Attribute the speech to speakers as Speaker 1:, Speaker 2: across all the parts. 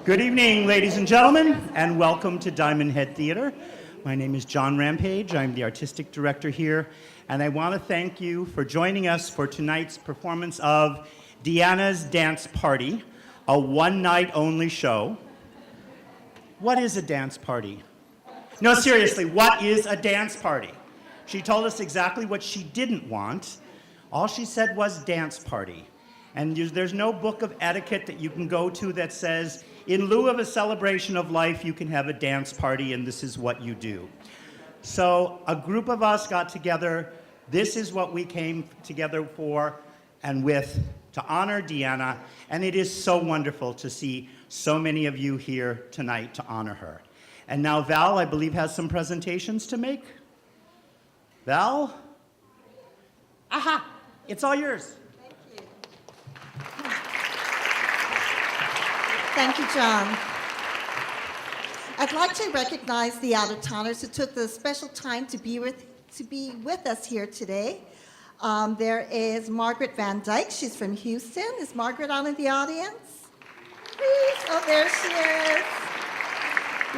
Speaker 1: Good evening, ladies and gentlemen, and welcome to Diamond Head Theater. My name is John Rampage. I'm the artistic director here, and I want to thank you for joining us for tonight's performance of Deanna's Dance Party, a one-night-only show. What is a dance party? No, seriously, what is a dance party? She told us exactly what she didn't want. All she said was dance party. And there's no book of etiquette that you can go to that says, in lieu of a celebration of life, you can have a dance party and this is what you do. So a group of us got together. This is what we came together for and with to honor Deanna. And it is so wonderful to see so many of you here tonight to honor her. And now Val, I believe, has some presentations to make. Val? Aha, it's all yours.
Speaker 2: Thank you, John. I'd like to recognize the out-of-towners who took the special time to be with us here today. There is Margaret Van Dyke. She's from Houston. Is Margaret on in the audience? Please. Oh, there she is.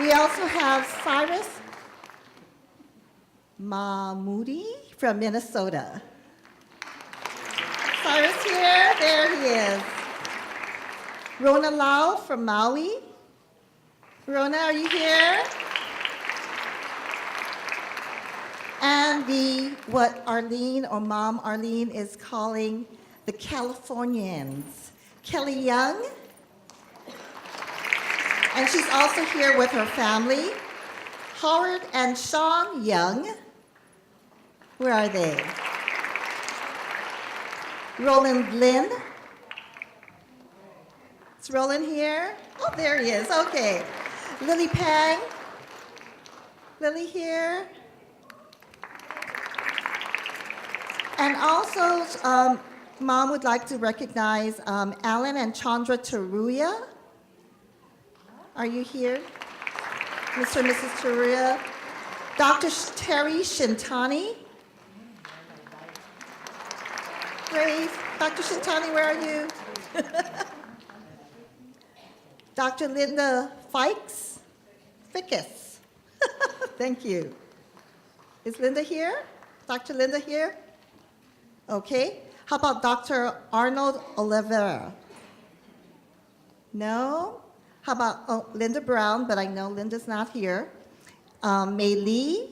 Speaker 2: We also have Cyrus Mahmoudi from Minnesota. Cyrus here. There he is. Rona Lau from Maui. Rona, are you here? And what Arlene or Mom Arlene is calling the Californians. Kelly Young. And she's also here with her family. Howard and Sean Young. Where are they? Roland Lynn. Is Roland here? Oh, there he is. Okay. Lily Pang. Lily here. And also, Mom would like to recognize Alan and Chandra Taruya. Are you here? Mr. and Mrs. Taruya. Dr. Terry Shintani. Brave. Dr. Shintani, where are you? Dr. Linda Fikes. Thank you. Is Linda here? Dr. Linda here? Okay. How about Dr. Arnold Oliveira? No? How about Linda Brown, but I know Linda's not here. Mei Lee.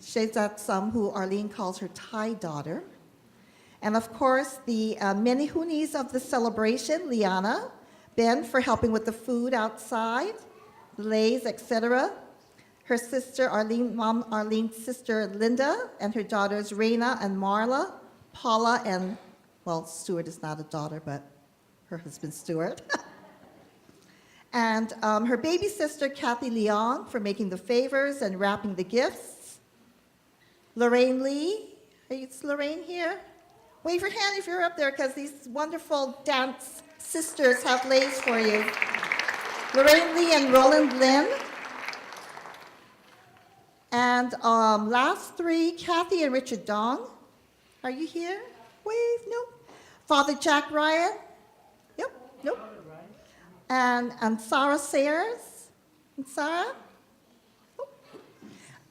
Speaker 2: She's that some who Arlene calls her Thai daughter. And of course, the many Hunis of the celebration, Liana, Ben for helping with the food outside, Lays, etc. Her sister, Mom Arlene's sister, Linda, and her daughters, Raina and Marla, Paula, and, well, Stuart is not a daughter, but her husband, Stuart. And her baby sister, Kathy Leong, for making the favors and wrapping the gifts. Lorraine Lee, is Lorraine here? Wave your hand if you're up there, because these wonderful dance sisters have lays for you. Lorraine Lee and Roland Lynn. And last three, Kathy and Richard Dong. Are you here? Wave, nope. Father Jack Ryan. Yep, nope. And Sarah Sayers. And Sarah?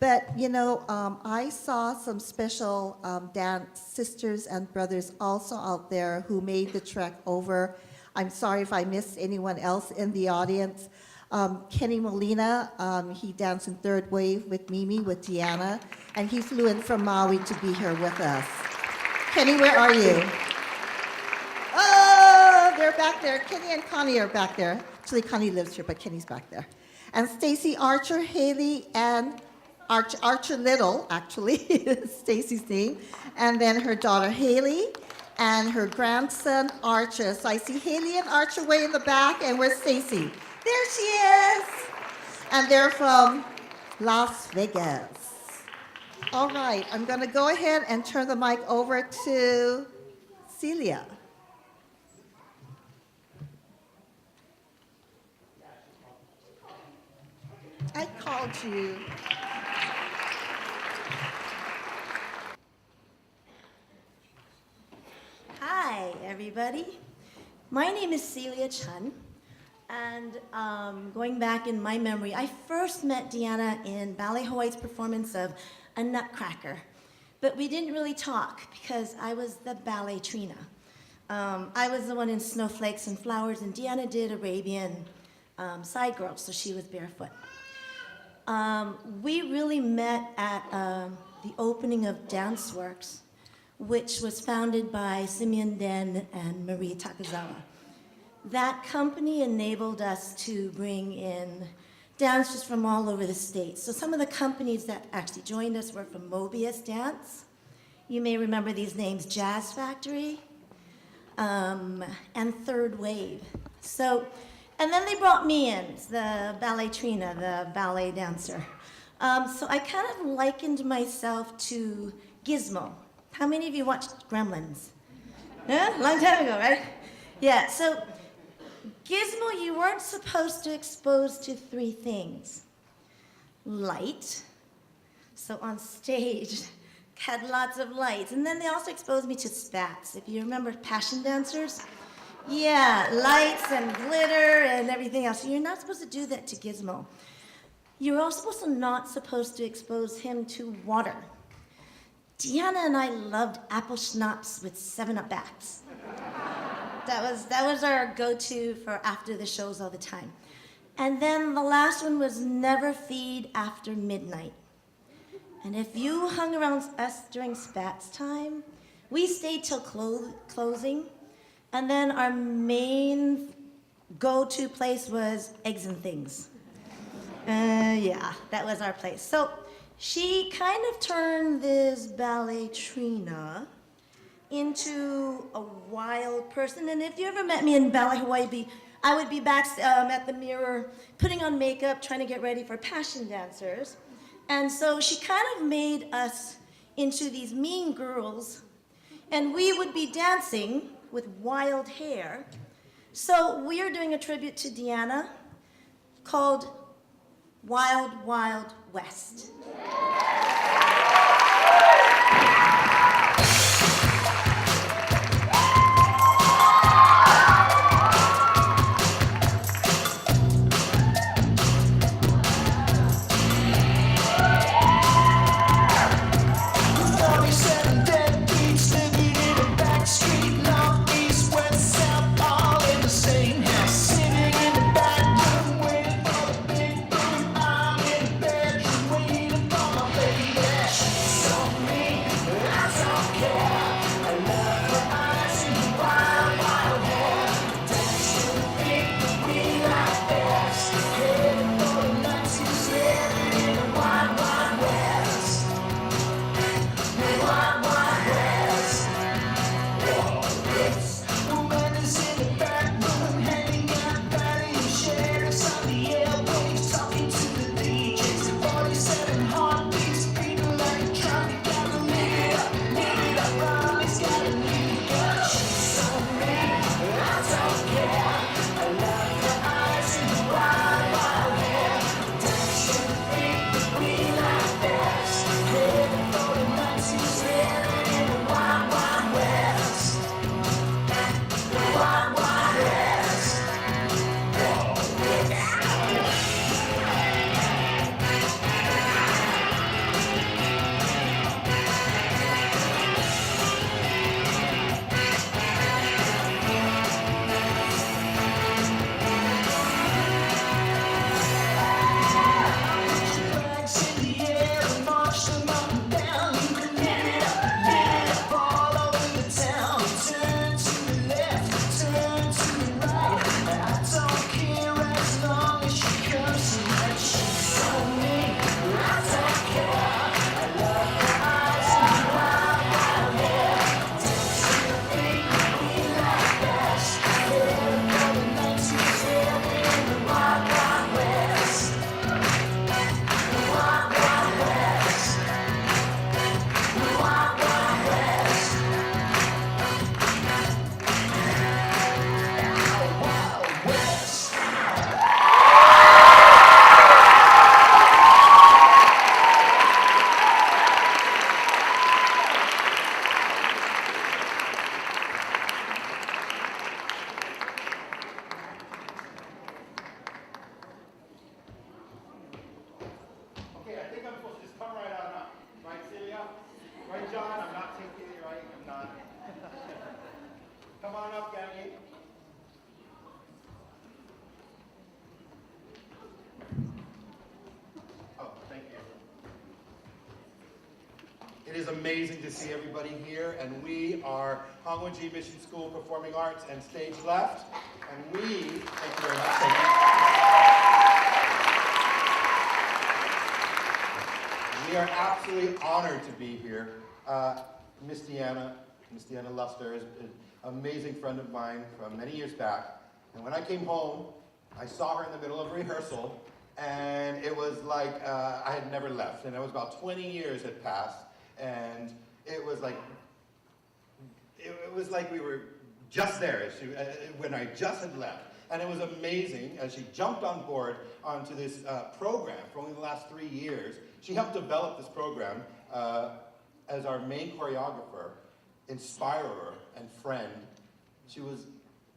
Speaker 2: But, you know, I saw some special dance sisters and brothers also out there who made the trek over. I'm sorry if I missed anyone else in the audience. Kenny Molina, he danced in Third Wave with Mimi, with Deanna, and he flew in from Maui to be here with us. Kenny, where are you? Oh, they're back there. Kenny and Connie are back there. Actually, Connie lives here, but Kenny's back there. And Stacy Archer, Haley, and Archer Little, actually, is Stacy's name, and then her daughter Haley, and her grandson Archer. So I see Haley and Archer way in the back, and where's Stacy? There she is! And they're from Las Vegas. All right, I'm gonna go ahead and turn the mic over to Celia. I called you.
Speaker 3: Hi, everybody. My name is Celia Chun. And going back in my memory, I first met Deanna in Ballet Hawaii's performance of A Nutcracker. But we didn't really talk because I was the ballet Trina. I was the one in Snowflakes and Flowers, and Deanna did Arabian Side Girls, so she was barefoot. We really met at the opening of Dance Works, which was founded by Simeon Den and Marie Takazawa. That company enabled us to bring in dancers from all over the state. So some of the companies that actually joined us were from Mobius Dance. You may remember these names, Jazz Factory, and Third Wave. So, and then they brought me in, the ballet Trina, the ballet dancer. So I kind of likened myself to Gizmo. How many of you watched Gremlins? Yeah, long time ago, right? Yeah, so Gizmo, you weren't supposed to expose to 3 things. Light, so on stage, had lots of lights. And then they also exposed me to spats. If you remember Passion Dancers, yeah, lights and glitter and everything else. You're not supposed to do that to Gizmo. You're also not supposed to expose him to water. Deanna and I loved apple schnapps with 7-Up backs. That was our go-to for after the shows all the time. And then the last one was never feed after midnight. And if you hung around us during spats time, we stayed till closing. And then our main go-to place was Eggs and Things. Yeah, that was our place. So she kind of turned this ballet Trina into a wild person. And if you ever met me in Ballet Hawaii, I would be back at the mirror putting on makeup, trying to get ready for Passion Dancers. And so she kind of made us into these mean girls, and we would be dancing with wild hair. So we are doing a tribute to Deanna called Wild Wild West.
Speaker 1: Come on up, Gaggy. Oh, thank you. It is amazing to see everybody here, and we are Hongwanji Mission School Performing Arts and Stage Left, and thank you very much. We are absolutely honored to be here. Miss Deanna Luster is an amazing friend of mine from many years back. And when I came home, I saw her in the middle of rehearsal, and it was like I had never left. And it was about 20 years had passed, and it was like we were just there when I just had left. And it was amazing as she jumped on board onto this program for only the last 3 years. She helped develop this program as our main choreographer, inspirer, and friend. She was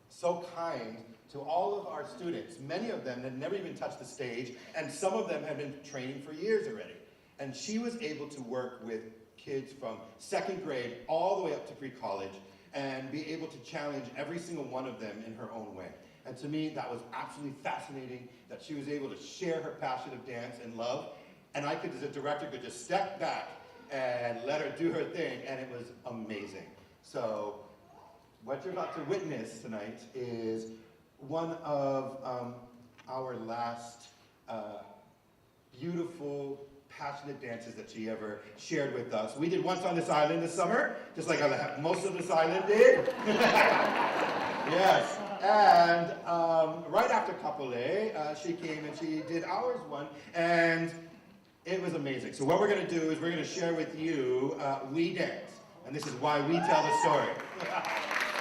Speaker 1: so kind to all of our students. Many of them had never even touched the stage, and some of them had been training for years already. And she was able to work with kids from 2nd grade all the way up to pre-college and be able to challenge every single one of them in her own way. And to me, that was absolutely fascinating that she was able to share her passion of dance and love. And I could, as a director, could just step back and let her do her thing, and it was amazing. So what you're about to witness tonight is one of our last beautiful, passionate dances that she ever shared with us. We did once on this island this summer, just like most of this island did. Yes. And right after Kapolei, she came and she did ours one, and it was amazing. So what we're going to do is we're going to share with you We Dance, and this is why we tell the story.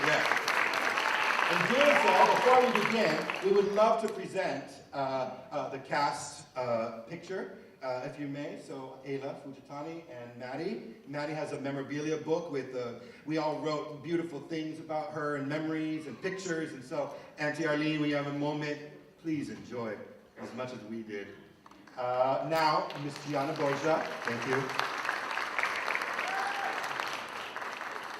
Speaker 1: Yeah. In doing so, before we begin, we would love to present the cast picture, if you may. So Ayla Fujitani and Maddie. Maddie has a memorabilia book with, we all wrote beautiful things about her and memories and pictures. And so, Auntie Arlene, when you have a moment, please enjoy as much as we did. Now, Miss Gianna Borgia, thank you.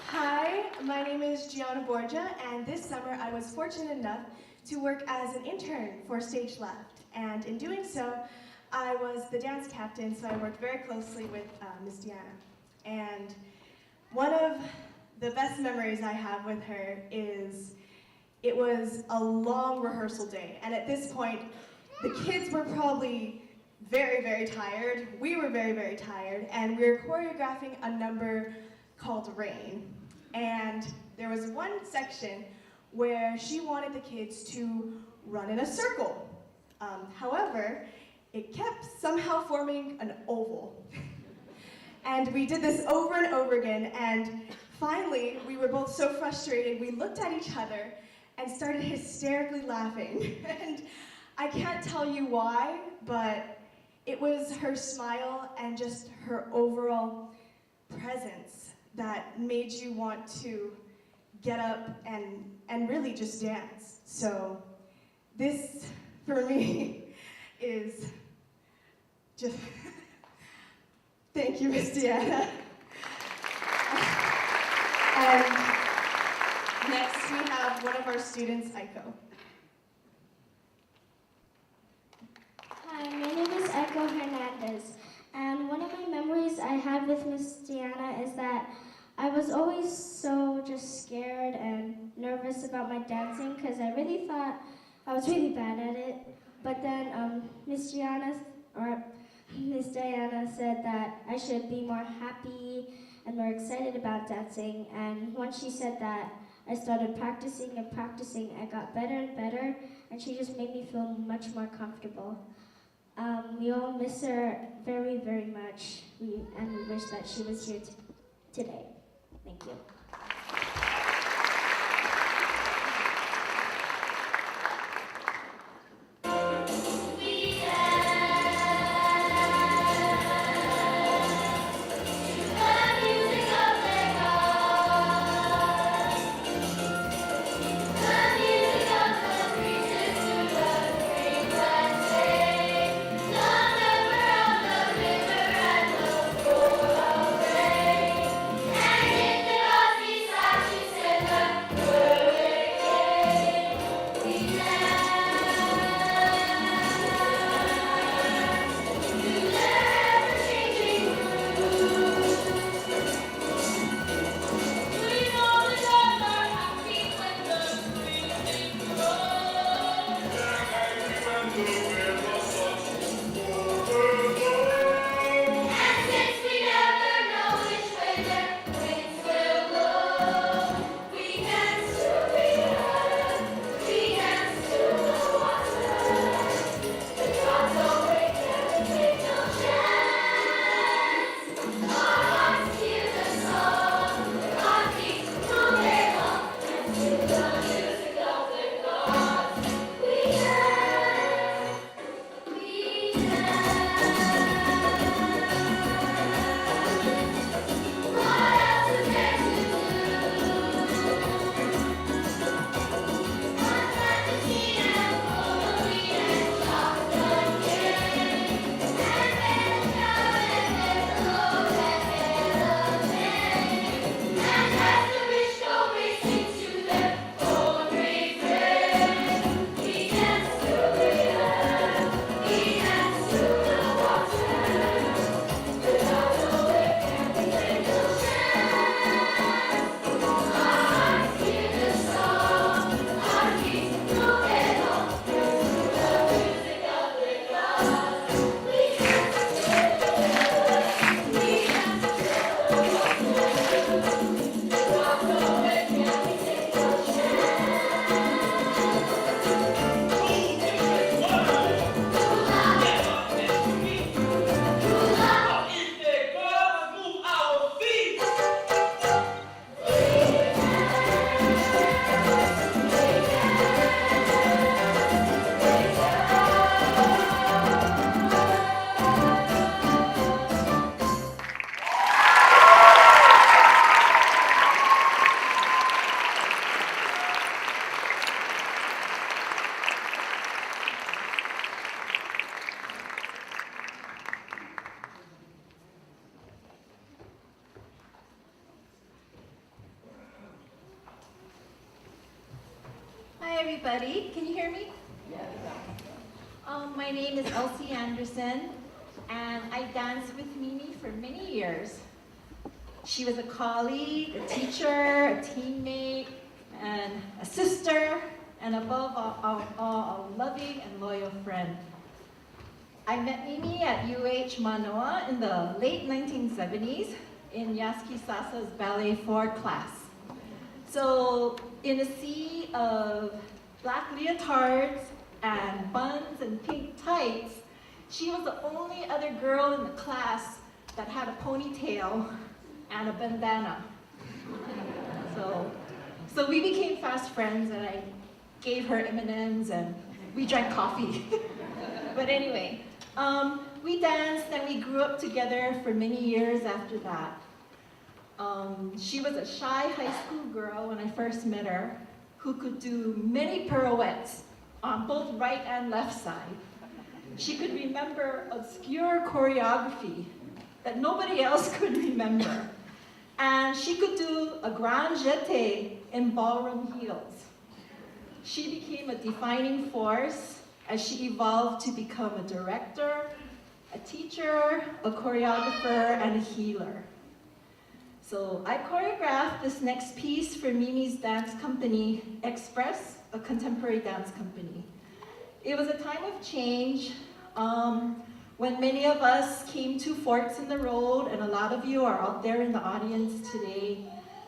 Speaker 4: Hi, my name is Gianna Borgia, and this summer I was fortunate enough to work as an intern for Stage Left. And in doing so, I was the dance captain, so I worked very closely with Miss Deanna. And one of the best memories I have with her is it was a long rehearsal day. And at this point, the kids were probably very, very tired. We were very, very tired. And we were choreographing a number called Rain. And there was one section where she wanted the kids to run in a circle. However, it kept somehow forming an oval. And we did this over and over again, and finally, we were both so frustrated, we looked at each other and started hysterically laughing. And I can't tell you why, but it was her smile and just her overall presence that made you want to get up and really just dance. So this, for me, is just, thank you, Miss Deanna. And next we have one of our students, Aiko.
Speaker 5: Hi, my name is Echo Hernandez, and one of my memories I had with Miss Deanna is that I was always so just scared and nervous about my dancing because I really thought I was really bad at it. But then Miss Diana said that I should be more happy and more excited about dancing. And once she said that, I started practicing and practicing. I got better and better, and she just made me feel much more comfortable. We all miss her very, very much, and we wish that she was here today. Thank you.
Speaker 6: And if there was everybody. Can you hear me? Yes. My name is Elsie Anderson, and I danced with Mimi for many years. She was a colleague, a teacher, a teammate, and a sister, and above all, a loving and loyal friend. I met Mimi at UH Manoa in the late 1970s in Yasuki Sasa's Ballet 4 class. So in a sea of black leotards and buns and pink tights, she was the only other girl in the class that had a ponytail and a bandana. So we became fast friends, and I gave her M&Ms and we drank coffee. But anyway, we danced and we grew up together for many years after that. She was a shy high school girl when I first met her, who could do many pirouettes on both right and left side. She could remember obscure choreography that nobody else could remember. And she could do a grand jeté in ballroom heels. She became a defining force as she evolved to become a director, a teacher, a choreographer, and a healer. So I choreographed this next piece for Mimi's dance company, Express, a contemporary dance company. It was a time of change when many of us came to forks in the road, and a lot of you are out there in the audience today.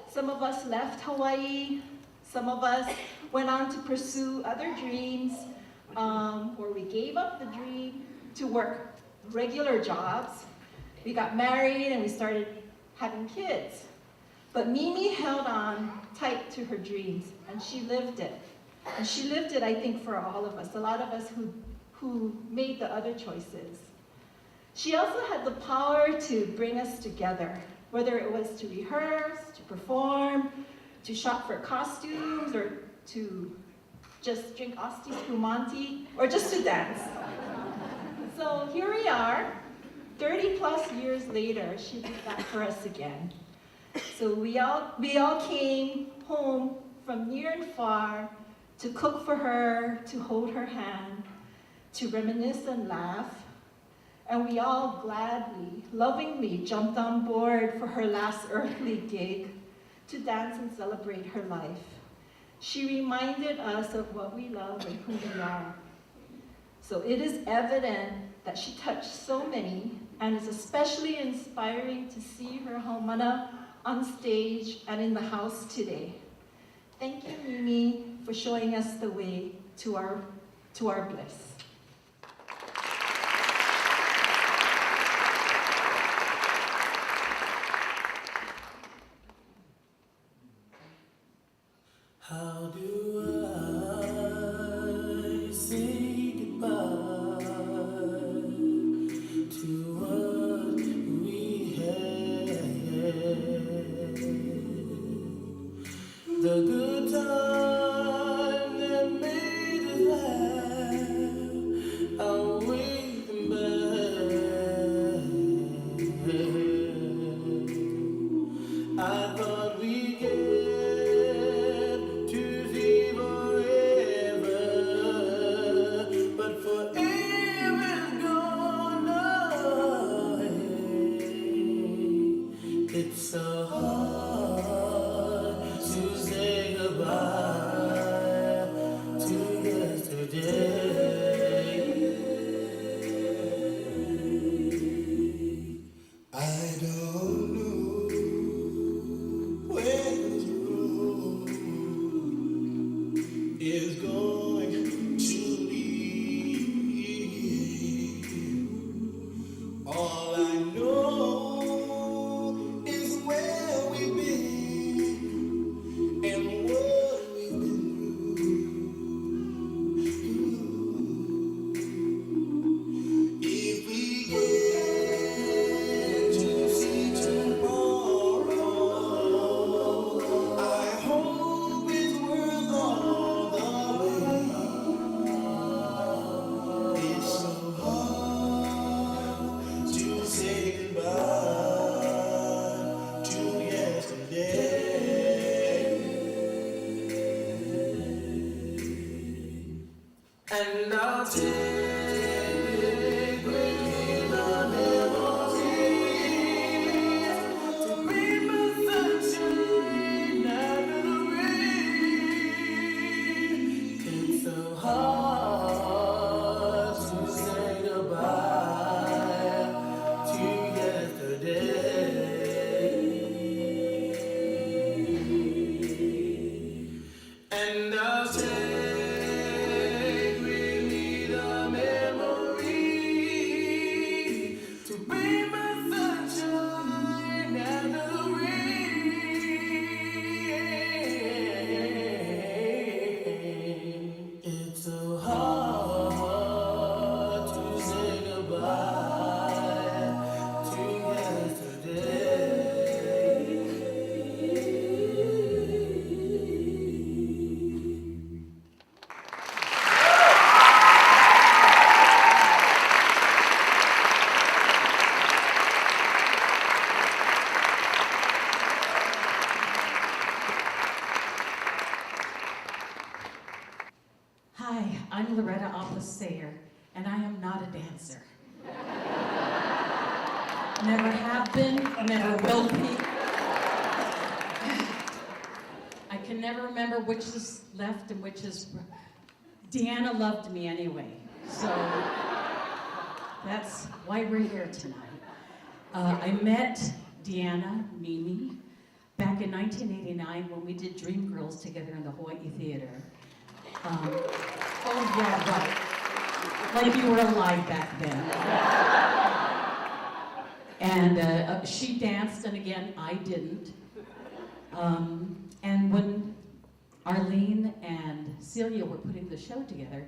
Speaker 6: Some of us left Hawaii, some of us went on to pursue other dreams, or we gave up the dream to work regular jobs. We got married and we started having kids. But Mimi held on tight to her dreams, and she lived it. And she lived it, I think, for all of us, a lot of us who made the other choices. She also had the power to bring us together, whether it was to rehearse, to perform, to shop for costumes, or to just drink Asti Spumante, or just to dance. So here we are, 30 plus years later, she did that for us again. So we all came home from near and far to cook for her, to hold her hand, to reminisce and laugh. And we all gladly, lovingly jumped on board for her last earthly gig to dance and celebrate her life. She reminded us of what we love and who we are. So it is evident that she touched so many, and it's especially inspiring to see her haumana on stage and in the house today. Thank you, Mimi, for showing us the way to our bliss.
Speaker 7: How do I say goodbye to what we had? The good time that made us laugh, I'll wait them back. I thought we'd get it's so hard to say goodbye. I'll take with me the memories to be my sunshine after the rain. It's so hard to say goodbye to yesterday. And I'll take with me the memory to be my sunshine and the rain. It's so hard to say goodbye to yesterday.
Speaker 8: Hi, I'm Loretta Oplis Sayer, and I am not a dancer. Never have been, never will be. I can never remember which is left and which is. Deanna loved me anyway, so that's why we're here tonight. I met Deanna, Mimi, back in 1989 when we did Dreamgirls together in the Hawaii Theater. Oh yeah, right. Like you were alive back then. And she danced, and again, I didn't. And when Arlene and Celia were putting the show together,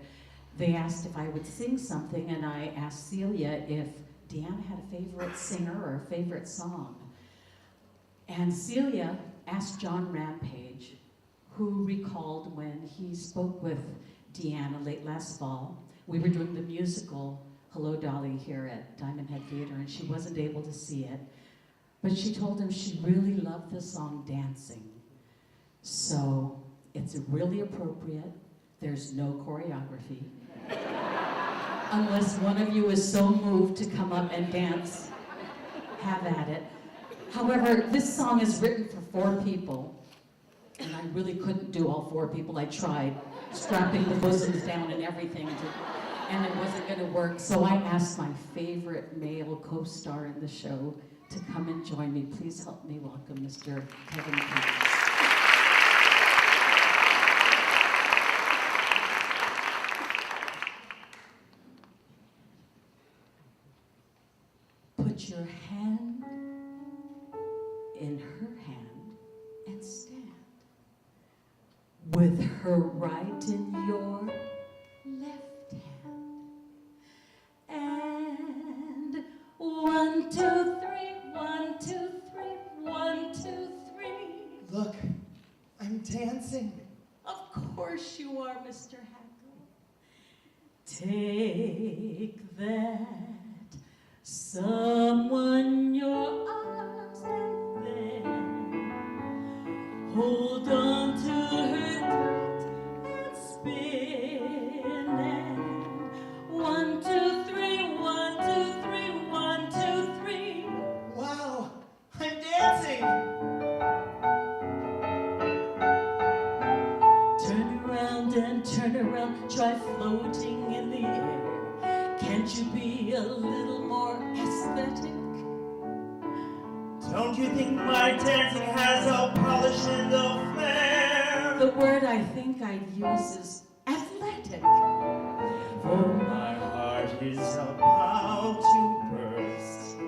Speaker 8: they asked if I would sing something, and I asked Celia if Deanna had a favorite singer or a favorite song. And Celia asked John Rampage, who recalled when he spoke with Deanna late last fall. We were doing the musical Hello Dolly here at Diamond Head Theater, and she wasn't able to see it. But she told him she really loved the song Dancing. So it's really appropriate. There's no choreography. Unless one of you is so moved to come up and dance, have at it. However, this song is written for 4 people. And I really couldn't do all 4 people. I tried strapping the bosoms down and everything, and it wasn't going to work. So I asked my favorite male co-star in the show to come and join me. Please help me welcome Mr. Kevin Collins. Put your hand in her hand and stand. With her right in your left hand. And 1, 2, 3, 1, 2, 3, 1, 2, 3.
Speaker 7: Look, I'm dancing.
Speaker 8: Of course you are, Mr. Hackle. Take that, someone, your arms, and then hold on to her throat and spin. And 1, 2, 3, 1, 2, 3, 1, 2, 3.
Speaker 7: Wow, I'm dancing.
Speaker 8: Turn around and turn around, try floating in the air. Can't you be a little more aesthetic?
Speaker 7: Don't you think my dancing has a polish and a flair?
Speaker 8: The word I think I'd use is athletic.
Speaker 7: For my heart is about to burst.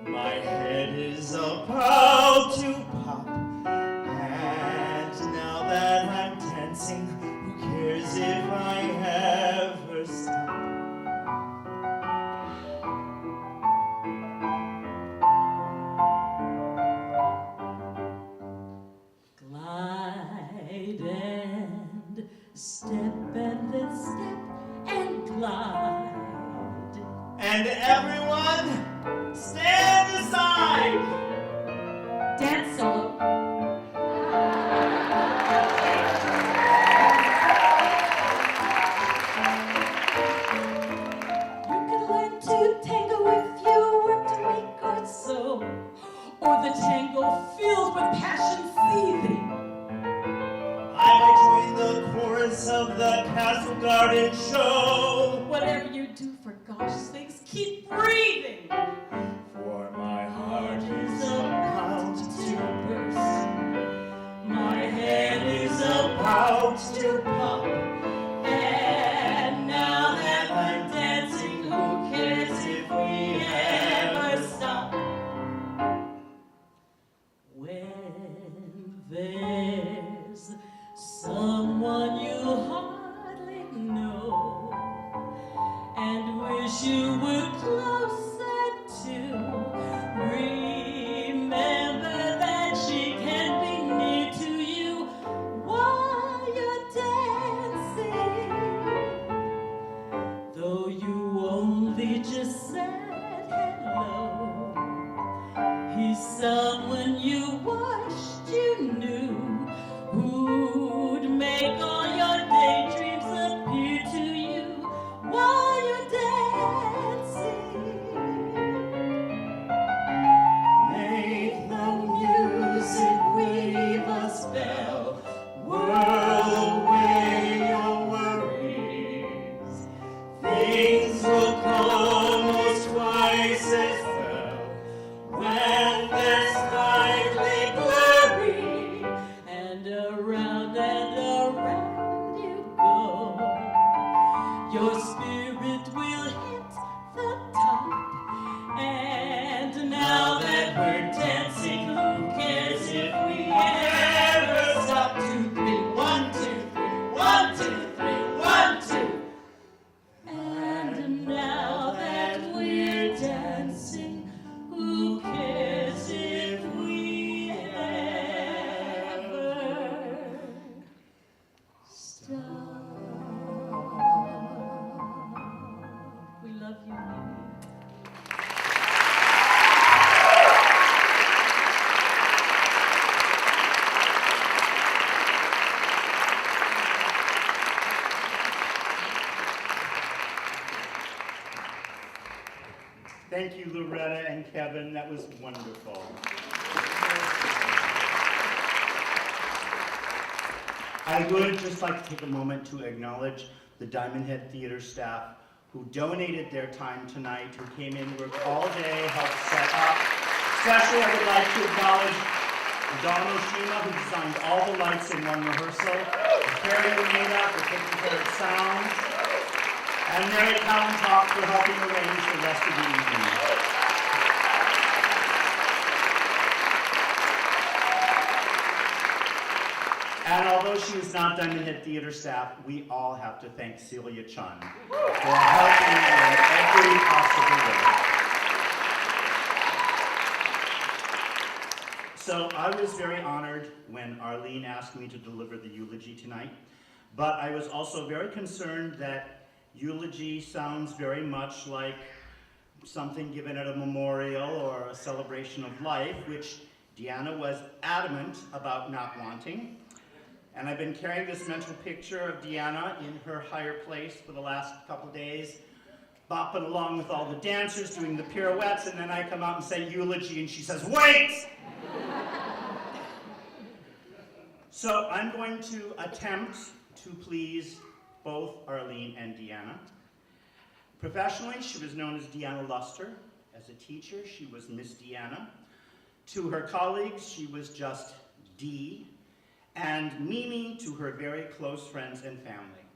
Speaker 7: My head is about to pop. And now that I'm dancing, who cares if I ever stop?
Speaker 8: Glide and step and then step and glide.
Speaker 7: And everyone, stand aside!
Speaker 8: Dance solo.
Speaker 7: Castle Garden show.
Speaker 8: Whatever you do, for gosh sakes, keep breathing.
Speaker 7: For my heart is about to burst. My head is about to pop.
Speaker 8: And now that we're dancing, who cares if we ever stop? When there's someone you hardly know and wish you were closer to, remember that she can be near to you while you're dancing. Though you only just said hello, he's someone you wished you knew, who'd make all your daydreams appear to you while you're dancing.
Speaker 7: Make the music weave a spell. Whirl away your worries. Things look almost twice as well when they're slightly blurry.
Speaker 8: And around you go. Your spirit will hit the top. And now that we're dancing, who cares if we ever stop? 2, 3, 1, 2, 3, 1, 2, 3, 1, 2. And now that we're dancing, who cares if we ever stop? We love you, Mimi.
Speaker 1: Thank you, Loretta and Kevin. That was wonderful. I would just like to take a moment to acknowledge the Diamond Head Theater staff who donated their time tonight, who came in, worked all day, helped set up. Especially, I would like to acknowledge Don Oshima, who designed all the lights in one rehearsal, Carrie Renata for taking care of sound, and Mary Callentalk for helping arrange the rest of the evening. And although she is not Diamond Head Theater staff, we all have to thank Celia Chun for helping in every possible way. So I was very honored when Arlene asked me to deliver the eulogy tonight, but I was also very concerned that eulogy sounds very much like something given at a memorial or a celebration of life, which Deanna was adamant about not wanting. And I've been carrying this mental picture of Deanna in her higher place for the last couple days, bopping along with all the dancers, doing the pirouettes, and then I come out and say eulogy, and she says, "Wait!" So I'm going to attempt to please both Arlene and Deanna. Professionally, she was known as Deanna Luster. As a teacher, she was Miss Deanna. To her colleagues, she was just Dee. And Mimi to her very close friends and family.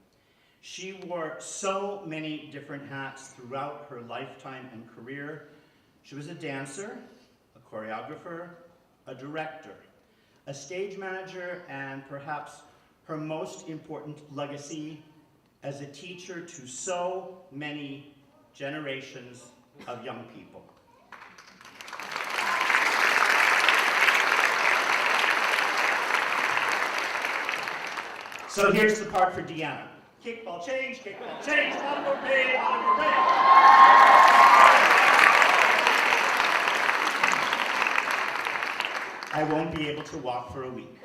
Speaker 1: She wore so many different hats throughout her lifetime and career. She was a dancer, a choreographer, a director, a stage manager, and perhaps her most important legacy as a teacher to so many generations of young people. So here's the part for Deanna. Kickball change, on your way, on your way. I won't be able to walk for a week.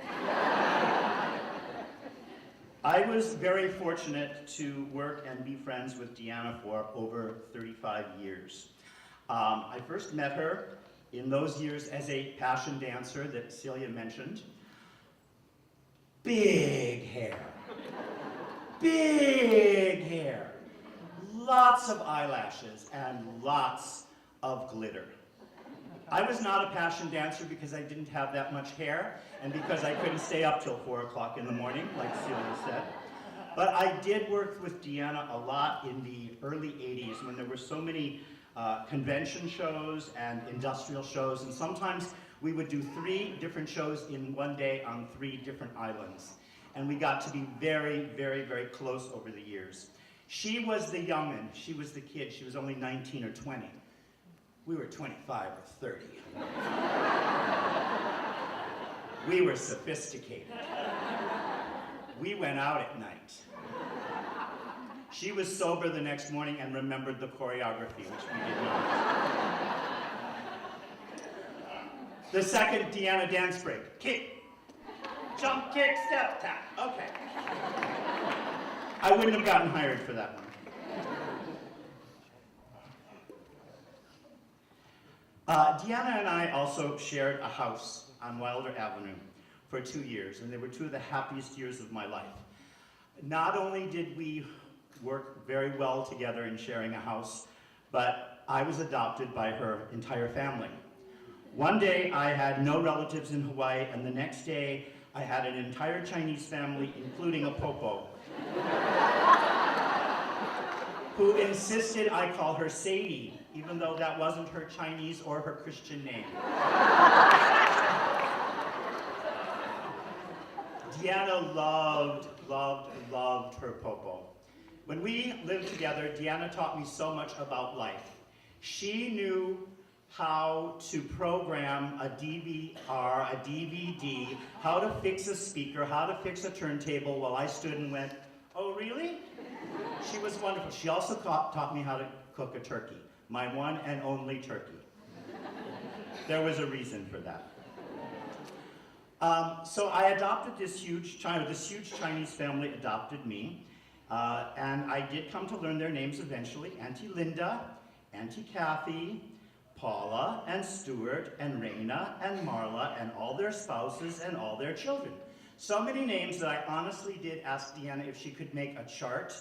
Speaker 1: I was very fortunate to work and be friends with Deanna for over 35 years. I first met her in those years as a passion dancer that Celia mentioned. Big hair. Big lots of eyelashes and lots of glitter. I was not a passion dancer because I didn't have that much hair and because I couldn't stay up till 4 o'clock in the morning, like Celia said. But I did work with Deanna a lot in the early 80s when there were so many convention shows and industrial shows, and sometimes we would do 3 different shows in one day on 3 different islands. And we got to be very, very, very close over the years. She was the young'un, she was the kid, she was only 19 or 20. We were 25 or 30. We were sophisticated. We went out at night. She was sober the next morning and remembered the choreography, which we did not. The second Deanna dance break. Kick, jump, kick, step, tap. Okay. I wouldn't have gotten hired for that one. Deanna and I also shared a house on Wilder Avenue for 2 years, and they were 2 of the happiest years of my life. Not only did we work very well together in sharing a house, but I was adopted by her entire family. One day I had no relatives in Hawaii, and the next day I had an entire Chinese family, including a popo, who insisted I call her Sadie, even though that wasn't her Chinese or her Christian name. Deanna loved, loved, loved her popo. When we lived together, Deanna taught me so much about life. She knew how to program a DVR, a DVD, how to fix a speaker, how to fix a turntable, while I stood and went, "Oh, really?" She was wonderful. She also taught me how to cook a turkey, my one and only turkey. There was a reason for that. So I adopted this huge Chinese family adopted me, and I did come to learn their names eventually: Auntie Linda, Auntie Kathy, Paula, and Stuart, and Raina, and Marla, and all their spouses, and all their children. So many names that I honestly did ask Deanna if she could make a chart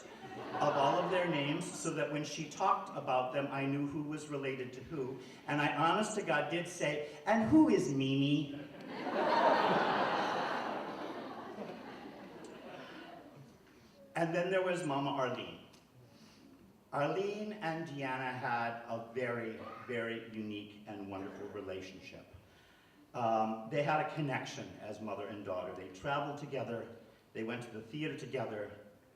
Speaker 1: of all of their names so that when she talked about them, I knew who was related to who. And I, honest to God, did say, "And who is Mimi?" And then there was Mama Arlene. Arlene and Deanna had a very, very unique and wonderful relationship. They had a connection as mother and daughter. They traveled together, they went to the theater together,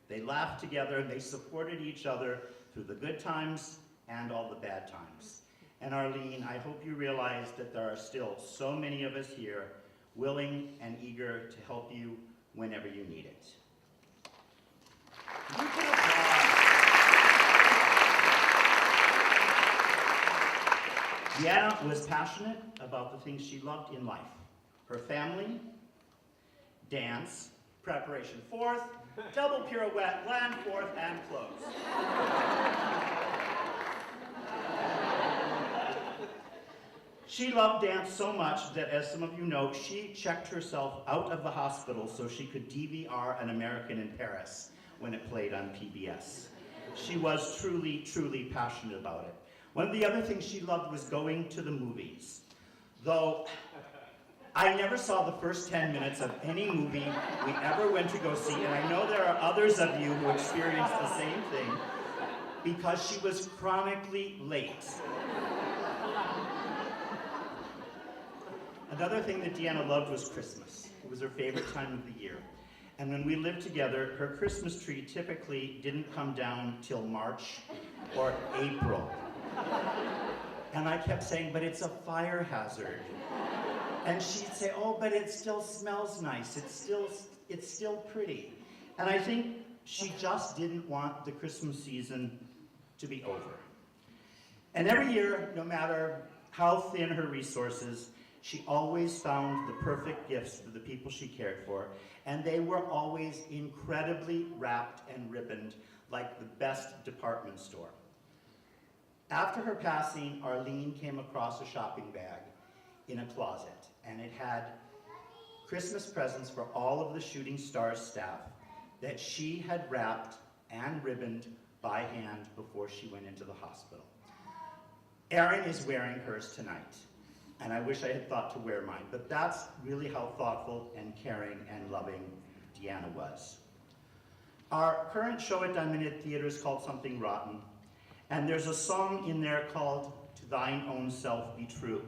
Speaker 1: they laughed together, they supported each other through the good times and all the bad times. And Arlene, I hope you realize that there are still so many of us here willing and eager to help you whenever you need it. You can applaud. Deanna was passionate about the things she loved in life: her family, dance, preparation, fourth, double pirouette, land, fourth, and close. She loved dance so much that, as some of you know, she checked herself out of the hospital so she could DVR An American in Paris when it played on PBS. She was truly, truly passionate about it. One of the other things she loved was going to the movies. Though I never saw the first 10 minutes of any movie we ever went to go see, and I know there are others of you who experienced the same thing, because she was chronically late. Another thing that Deanna loved was Christmas. It was her favorite time of the year. And when we lived together, her Christmas tree typically didn't come down till March or April. And I kept saying, "But it's a fire hazard." And she'd say, "Oh, but it still smells nice. It's still pretty." And I think she just didn't want the Christmas season to be over. And every year, no matter how thin her resources, she always found the perfect gifts for the people she cared for, and they were always incredibly wrapped and ribboned like the best department store. After her passing, Arlene came across a shopping bag in a closet, and it had Christmas presents for all of the Shooting Stars staff that she had wrapped and ribboned by hand before she went into the hospital. Erin is wearing hers tonight, and I wish I had thought to wear mine, but that's really how thoughtful and caring and loving Deanna was. Our current show at Diamond Head Theatre is called Something Rotten, and there's a song in there called To Thine Own Self Be True,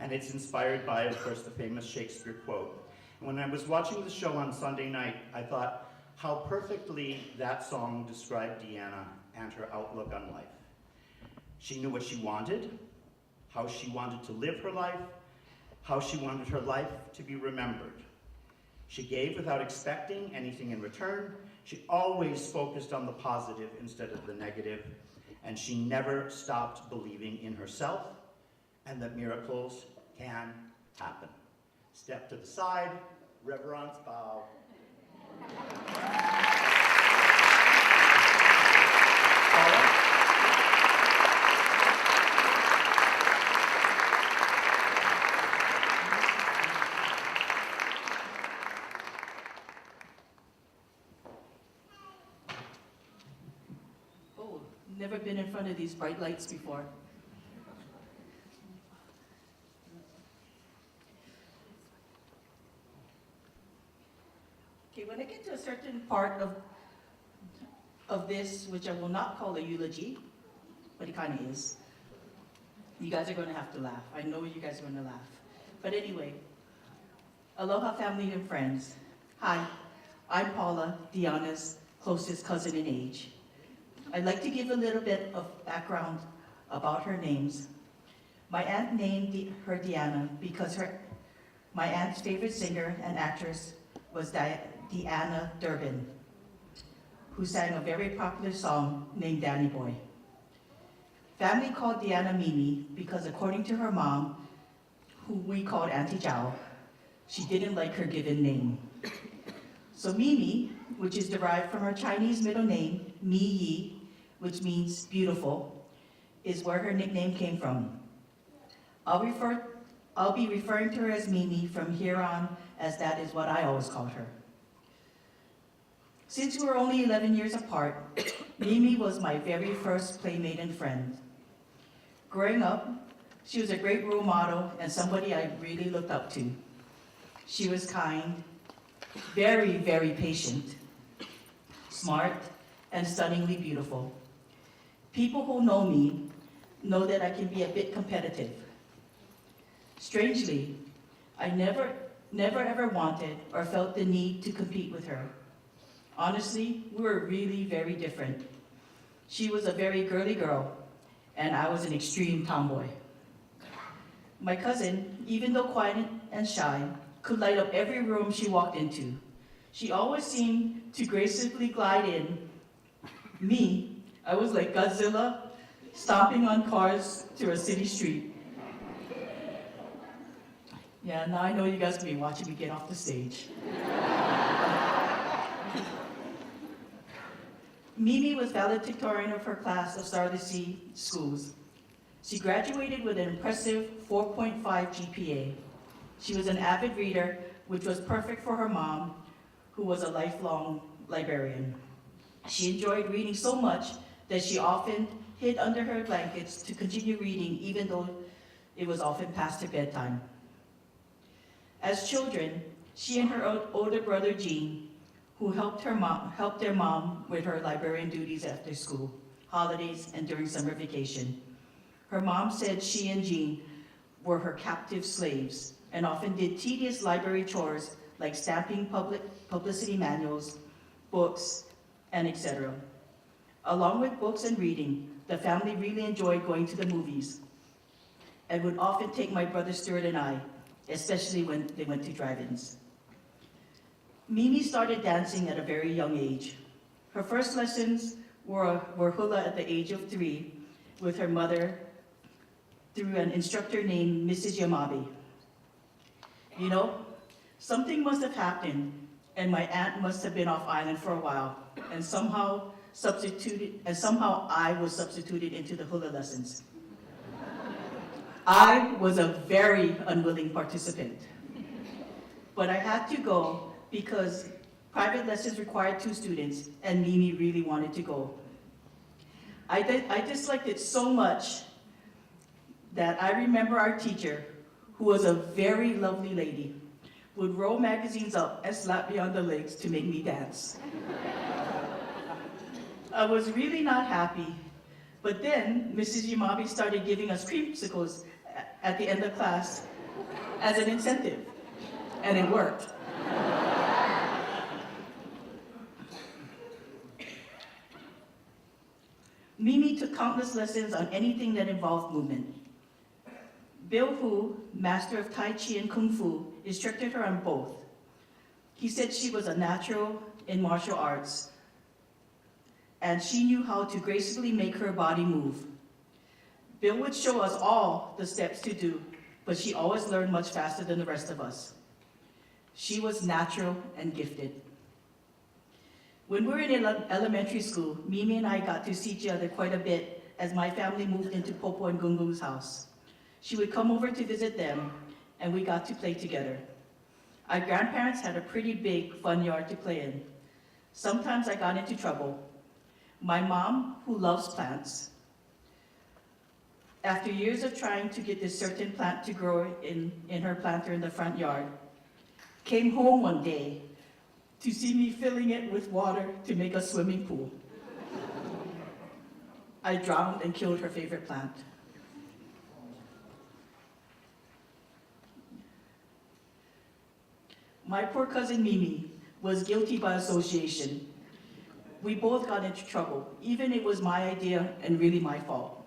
Speaker 1: and it's inspired by, of course, the famous Shakespeare quote. And when I was watching the show on Sunday night, I thought how perfectly that song described Deanna and her outlook on life. She knew what she wanted, how she wanted to live her life, how she wanted her life to be remembered. She gave without expecting anything in return. She always focused on the positive instead of the negative, and she never stopped believing in herself and that miracles can happen. Step to the side, reverence bow. Paula?
Speaker 9: Oh, never been in front of these bright lights before. Okay, when I get to a certain part of this, which I will not call a eulogy, but it kind of is, you guys are going to have to laugh. I know you guys are going to laugh. But anyway, aloha family and friends. Hi, I'm Paula, Deanna's closest cousin in age. I'd like to give a little bit of background about her names. My aunt named her Deanna because my aunt's favorite singer and actress was Deanna Durbin, who sang a very popular song named Danny Boy. Family called Deanna Mimi because according to her mom, who we called Auntie Chow, she didn't like her given name. So Mimi, which is derived from her Chinese middle name, Mi Yi, which means beautiful, is where her nickname came from. I'll be referring to her as Mimi from here on, as that is what I always called her. Since we were only 11 years apart, Mimi was my very first playmate and friend. Growing up, she was a great role model and somebody I really looked up to. She was kind, very, very patient, smart, and stunningly beautiful. People who know me know that I can be a bit competitive. Strangely, I never ever wanted or felt the need to compete with her. Honestly, we were really very different. She was a very girly girl, and I was an extreme tomboy. My cousin, even though quiet and shy, could light up every room she walked into. She always seemed to gracefully glide in. Me, I was like Godzilla, stomping on cars through a city street. Yeah, now I know you guys will be watching me get off the stage. Mimi was valedictorian of her class of Star of the Sea schools. She graduated with an impressive 4.5 GPA. She was an avid reader, which was perfect for her mom, who was a lifelong librarian. She enjoyed reading so much that she often hid under her blankets to continue reading, even though it was often past her bedtime. As children, she and her older brother Jean, who helped their mom with her librarian duties after school, holidays, and during summer vacation. Her mom said she and Jean were her captive slaves and often did tedious library chores like stamping publicity manuals, books, and etc. Along with books and reading, the family really enjoyed going to the movies and would often take my brother Stuart and I, especially when they went to drive-ins. Mimi started dancing at a very young age. Her first lessons were hula at the age of 3 with her mother through an instructor named Mrs. Yamabe. You know, something must have happened and my aunt must have been off island for a while and somehow I was substituted into the hula lessons. I was a very unwilling participant, but I had to go because private lessons required 2 students and Mimi really wanted to go. I disliked it so much that I remember our teacher, who was a very lovely lady, would roll magazines up and slap me on the legs to make me dance. I was really not happy, but then Mrs. Yamabi started giving us creamsicles at the end of class as an incentive, and it worked. Mimi took countless lessons on anything that involved movement. Bill Hu, master of Tai Chi and Kung Fu, instructed her on both. He said she was a natural in martial arts, and she knew how to gracefully make her body move. Bill would show us all the steps to do, but she always learned much faster than the rest of us. She was natural and gifted. When we were in elementary school, Mimi and I got to see each other quite a bit as my family moved into Popo and Gungu's house. She would come over to visit them, and we got to play together. Our grandparents had a pretty big, fun yard to play in. Sometimes I got into trouble. My mom, who loves plants, after years of trying to get this certain plant to grow in her planter in the front yard, came home one day to see me filling it with water to make a swimming pool. I drowned and killed her favorite plant. My poor cousin Mimi was guilty by association. We both got into trouble, even it was my idea and really my fault.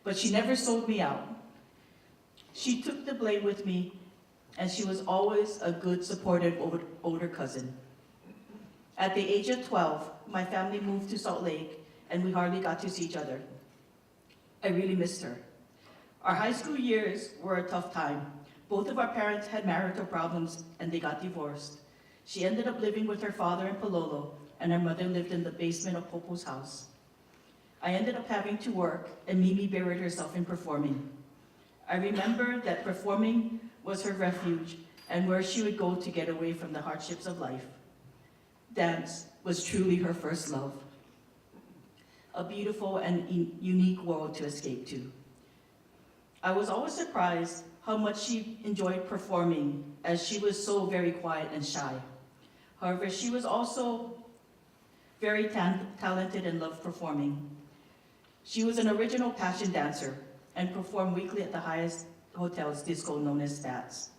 Speaker 9: But she never sold me out. She took the blame with me, and she was always a good, supportive older cousin. At the age of 12, my family moved to Salt Lake, and we hardly got to see each other. I really missed her. Our high school years were a tough time. Both of our parents had marital problems, and they got divorced. She ended up living with her father in Palolo, and her mother lived in the basement of Popo's house. I ended up having to work, and Mimi buried herself in performing. I remember that performing was her refuge and where she would go to get away from the hardships of life. Dance was truly her first love, a beautiful and unique world to escape to. I was always surprised how much she enjoyed performing, as she was so very quiet and shy. However, she was also very talented and loved performing. She was an original passion dancer and performed weekly at the highest hotel's disco known as Stats.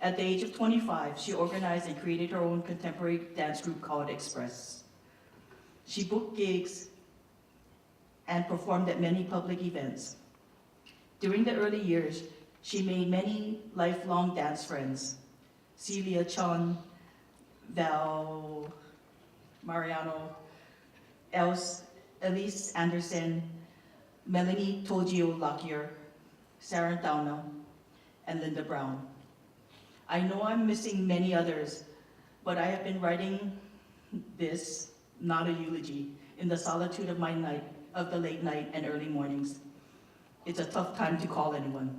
Speaker 9: At the age of 25, she organized and created her own contemporary dance group called Express. She booked gigs and performed at many public events. During the early years, she made many lifelong dance friends: Celia Chun, Val Mariano, Elise Anderson, Melanie Togio Lockyer, Sarah Downa, and Linda Brown. I know I'm missing many others, but I have been writing this, not a eulogy, in the solitude of my night, of the late night and early mornings. It's a tough time to call anyone.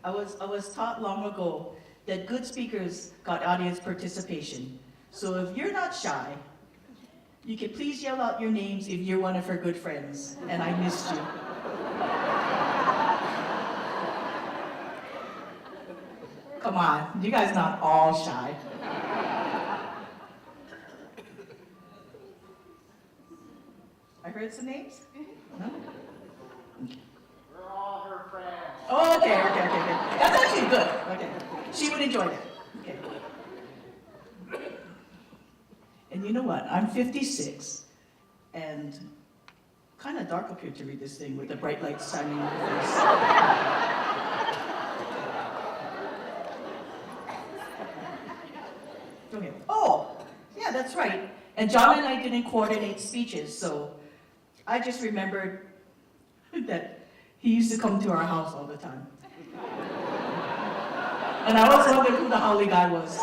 Speaker 9: I was taught long ago that good speakers got audience participation. So if you're not shy, you can please yell out your names if you're one of her good friends, and I missed you. Come on, you guys not all shy. I heard some names? No?
Speaker 7: We're all her friends.
Speaker 9: Oh, okay. That's actually good. Okay. She would enjoy that. Okay. And you know what? I'm 56, and kind of dark up here to read this thing with the bright lights shining on my face. Okay. Oh, yeah, that's right. And John and I didn't coordinate speeches, so I just remembered that he used to come to our house all the time. And I was wondering who the howly guy was.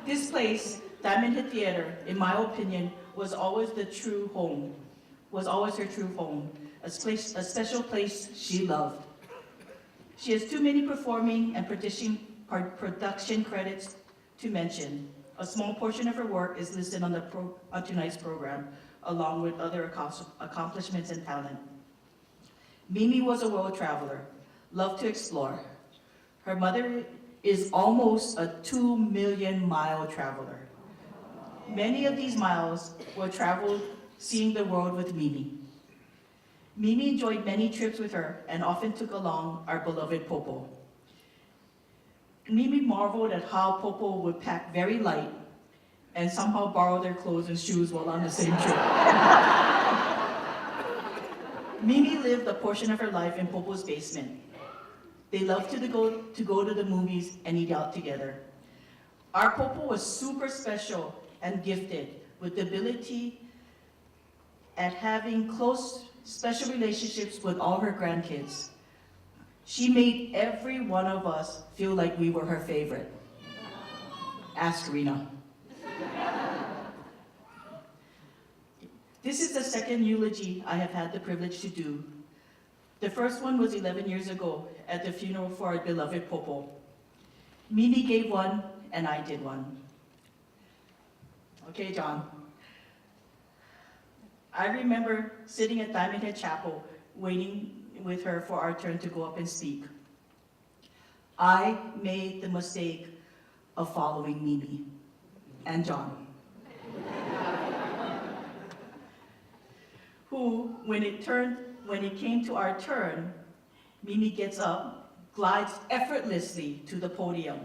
Speaker 9: This place, Diamond Head Theater, in my opinion, was always the true home was always her true home, a special place she loved. She has too many performing and production credits to mention. A small portion of her work is listed on tonight's program, along with other accomplishments and talent. Mimi was a world traveler, loved to explore. Her mother is almost a 2 million mile traveler. Many of these miles were traveled seeing the world with Mimi. Mimi enjoyed many trips with her and often took along our beloved Popo. Mimi marveled at how Popo would pack very light and somehow borrow their clothes and shoes while on the same trip. Mimi lived a portion of her life in Popo's basement. They loved to go to the movies and eat out together. Our Popo was super special and gifted with the ability at having close, special relationships with all her grandkids. She made every one of us feel like we were her favorite. Ask Rena. This is the second eulogy I have had the privilege to do. The first one was 11 years ago at the funeral for our beloved Popo. Mimi gave one and I did one. Okay, John. I remember sitting at Diamond Head Chapel, waiting with her for our turn to go up and speak. I made the mistake of following Mimi and John, who, when it came to our turn, Mimi gets up, glides effortlessly to the podium,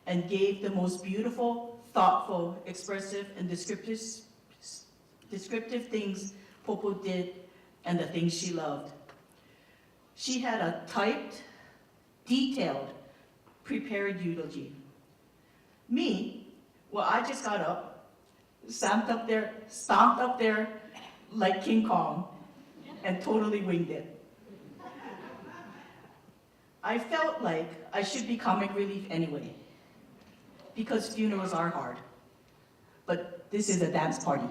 Speaker 9: and gave the most beautiful, thoughtful, expressive, and descriptive things Popo did and the things she loved. She had a typed, detailed, prepared eulogy. Me, well, I just got up, stomped up there like King Kong, and totally winged it. I felt like I should be comic relief anyway, because funerals are hard. But this is a dance party.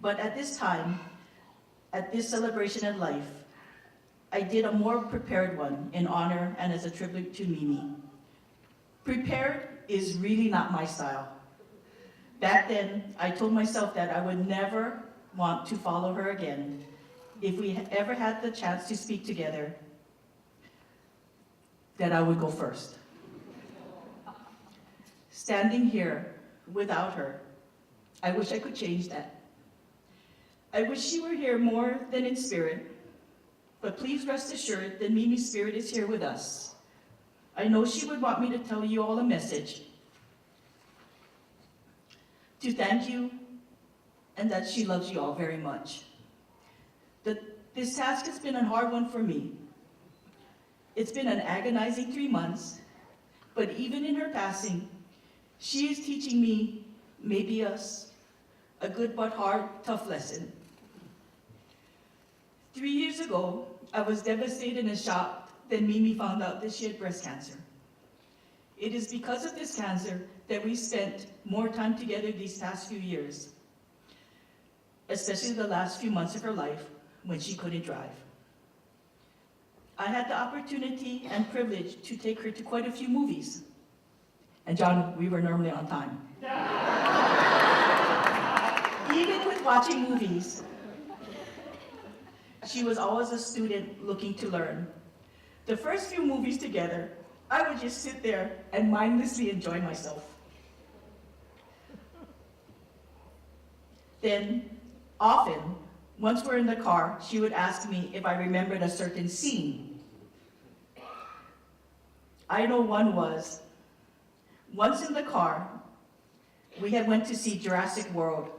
Speaker 9: But at this time, at this celebration of life, I did a more prepared one in honor and as a tribute to Mimi. Prepared is really not my style. Back then, I told myself that I would never want to follow her again. If we ever had the chance to speak together, that I would go first. Standing here without her, I wish I could change that. I wish she were here more than in spirit, but please rest assured that Mimi's spirit is here with us. I know she would want me to tell you all a message, to thank you, and that she loves you all very much. This task has been a hard one for me. It's been an agonizing 3 months, but even in her passing, she is teaching me, maybe us, a good but hard, tough lesson. 3 years ago, I was devastated and shocked that Mimi found out that she had breast cancer. It is because of this cancer that we spent more time together these past few years, especially the last few months of her life when she couldn't drive. I had the opportunity and privilege to take her to quite a few movies. And John, we were normally on time. Even with watching movies, she was always a student looking to learn. The first few movies together, I would just sit there and mindlessly enjoy myself. Then, often, once we're in the car, she would ask me if I remembered a certain scene. I know one was, once in the car, we had went to see Jurassic World.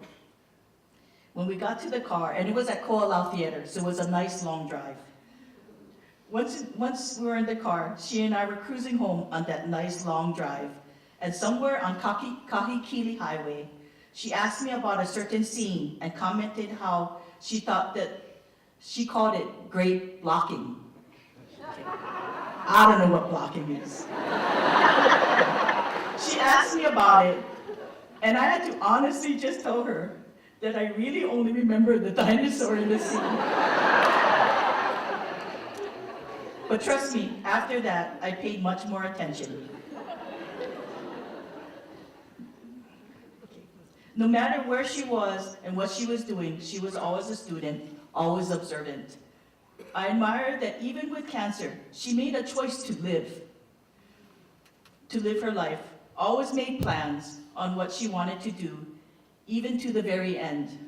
Speaker 9: When we got to the car, and it was at Ko'olau Theater, so it was a nice long drive. Once we were in the car, she and I were cruising home on that nice long drive, and somewhere on Kahikili Highway, she asked me about a certain scene and commented how she thought that she called it great blocking. I don't know what blocking is. She asked me about it, and I had to honestly just tell her that I really only remember the dinosaur in the scene. But trust me, after that, I paid much more attention. No matter where she was and what she was doing, she was always a student, always observant. I admire that even with cancer, she made a choice to live her life, always made plans on what she wanted to do, even to the very end.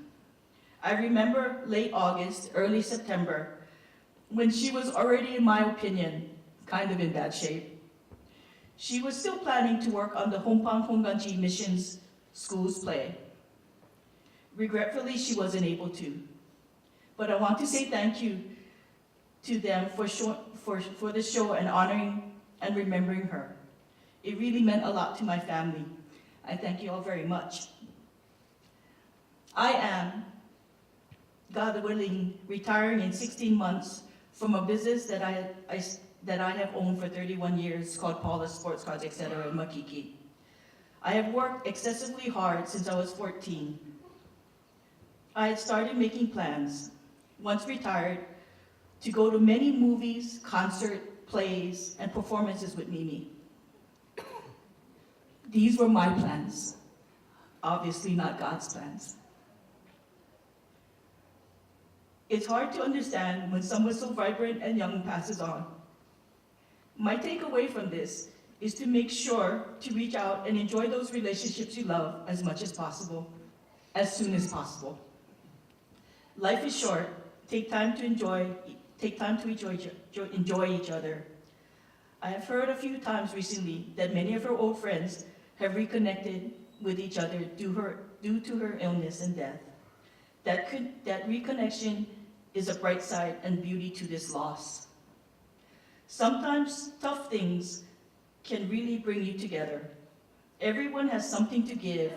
Speaker 9: I remember late August, early September, when she was already, in my opinion, kind of in bad shape. She was still planning to work on the Hompang Honganji Missions School's play. Regretfully, she wasn't able to. But I want to say thank you to them for the show and honoring and remembering her. It really meant a lot to my family. I thank you all very much. I am, God willing, retiring in 16 months from a business that I have owned for 31 years called Paula's Sports Cards, etc. in Makiki. I have worked excessively hard since I was 14. I had started making plans, once retired, to go to many movies, concerts, plays, and performances with Mimi. These were my plans, obviously not God's plans. It's hard to understand when someone so vibrant and young passes on. My takeaway from this is to make sure to reach out and enjoy those relationships you love as much as possible, as soon as possible. Life is short. Take time to enjoy each other. I have heard a few times recently that many of her old friends have reconnected with each other due to her illness and death. That reconnection is a bright side and beauty to this loss. Sometimes tough things can really bring you together. Everyone has something to give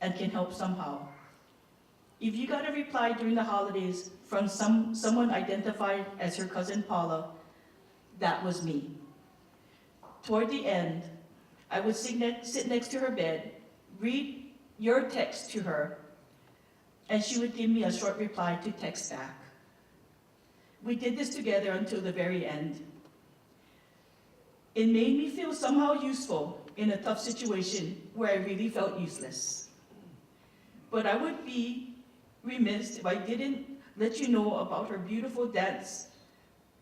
Speaker 9: and can help somehow. If you got a reply during the holidays from someone identified as her cousin Paula, that was me. Toward the end, I would sit next to her bed, read your text to her, and she would give me a short reply to text back. We did this together until the very end. It made me feel somehow useful in a tough situation where I really felt useless. But I would be remiss if I didn't let you know about her beautiful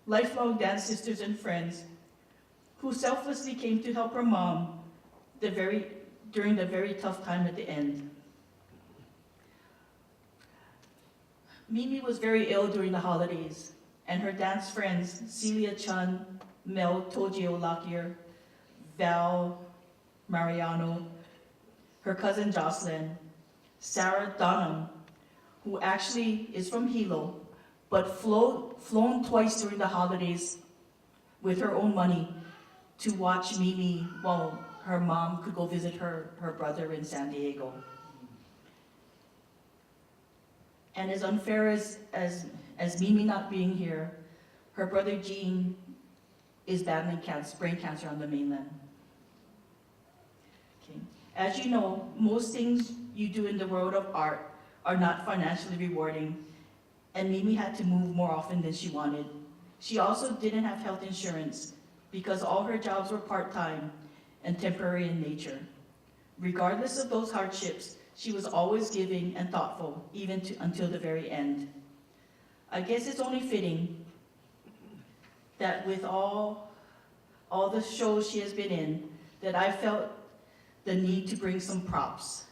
Speaker 9: lifelong dance sisters and friends who selflessly came to help her mom during the very tough time at the end. Mimi was very ill during the holidays, and her dance friends, Celia Chun, Mel Tojio Lockyer, Val Mariano, her cousin Jocelyn, Sarah Donham, who actually is from Hilo, but flown twice during the holidays with her own money to watch Mimi while her mom could go visit her brother in San Diego. And as unfair as Mimi not being here, her brother Gene is battling brain cancer on the mainland. Okay. As you know, most things you do in the world of art are not financially rewarding, and Mimi had to move more often than she wanted. She also didn't have health insurance because all her jobs were part-time and temporary in nature. Regardless of those hardships, she was always giving and thoughtful, even until the very end. I guess it's only fitting that with all the shows she has been in, that I felt the need to bring some props.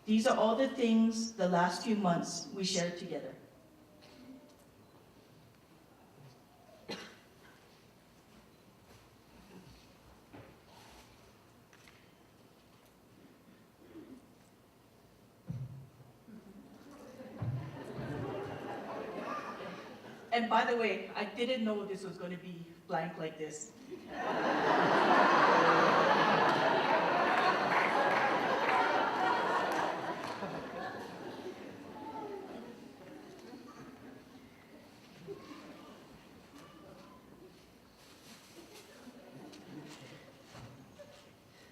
Speaker 9: These are all the things the last few months we shared together. And by the way, I didn't know this was going to be blank like this.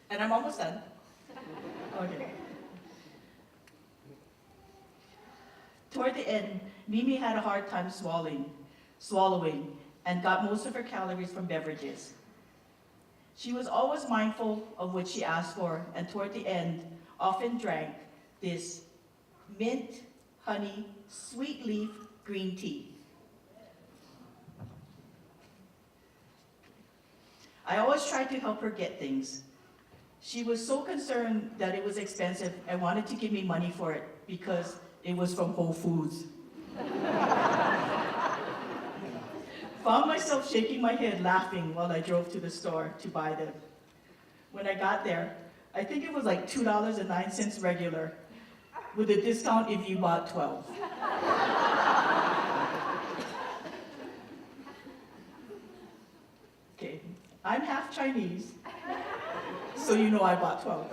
Speaker 9: And I'm almost done. Okay. Toward the end, Mimi had a hard time swallowing, and got most of her calories from beverages. She was always mindful of what she asked for, and toward the end, often drank this mint, honey, sweet leaf green tea. I always tried to help her get things. She was so concerned that it was expensive and wanted to give me money for it because it was from Whole Foods. Found myself shaking my head laughing while I drove to the store to buy them. When I got there, I think it was like $2.09 regular, with a discount if you bought 12. Okay, I'm half Chinese, so you know I bought 12.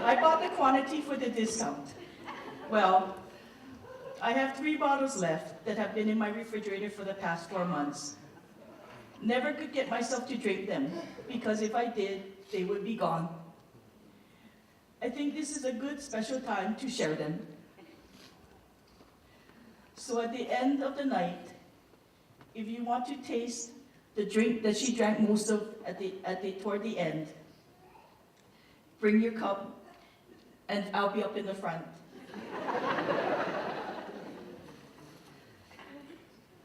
Speaker 9: I bought the quantity for the discount. Well, I have 3 bottles left that have been in my refrigerator for the past 4 months. Never could get myself to drink them, because if I did, they would be gone. I think this is a good special time to share them. So at the end of the night, if you want to taste the drink that she drank most of toward the end, bring your cup and I'll be up in the front.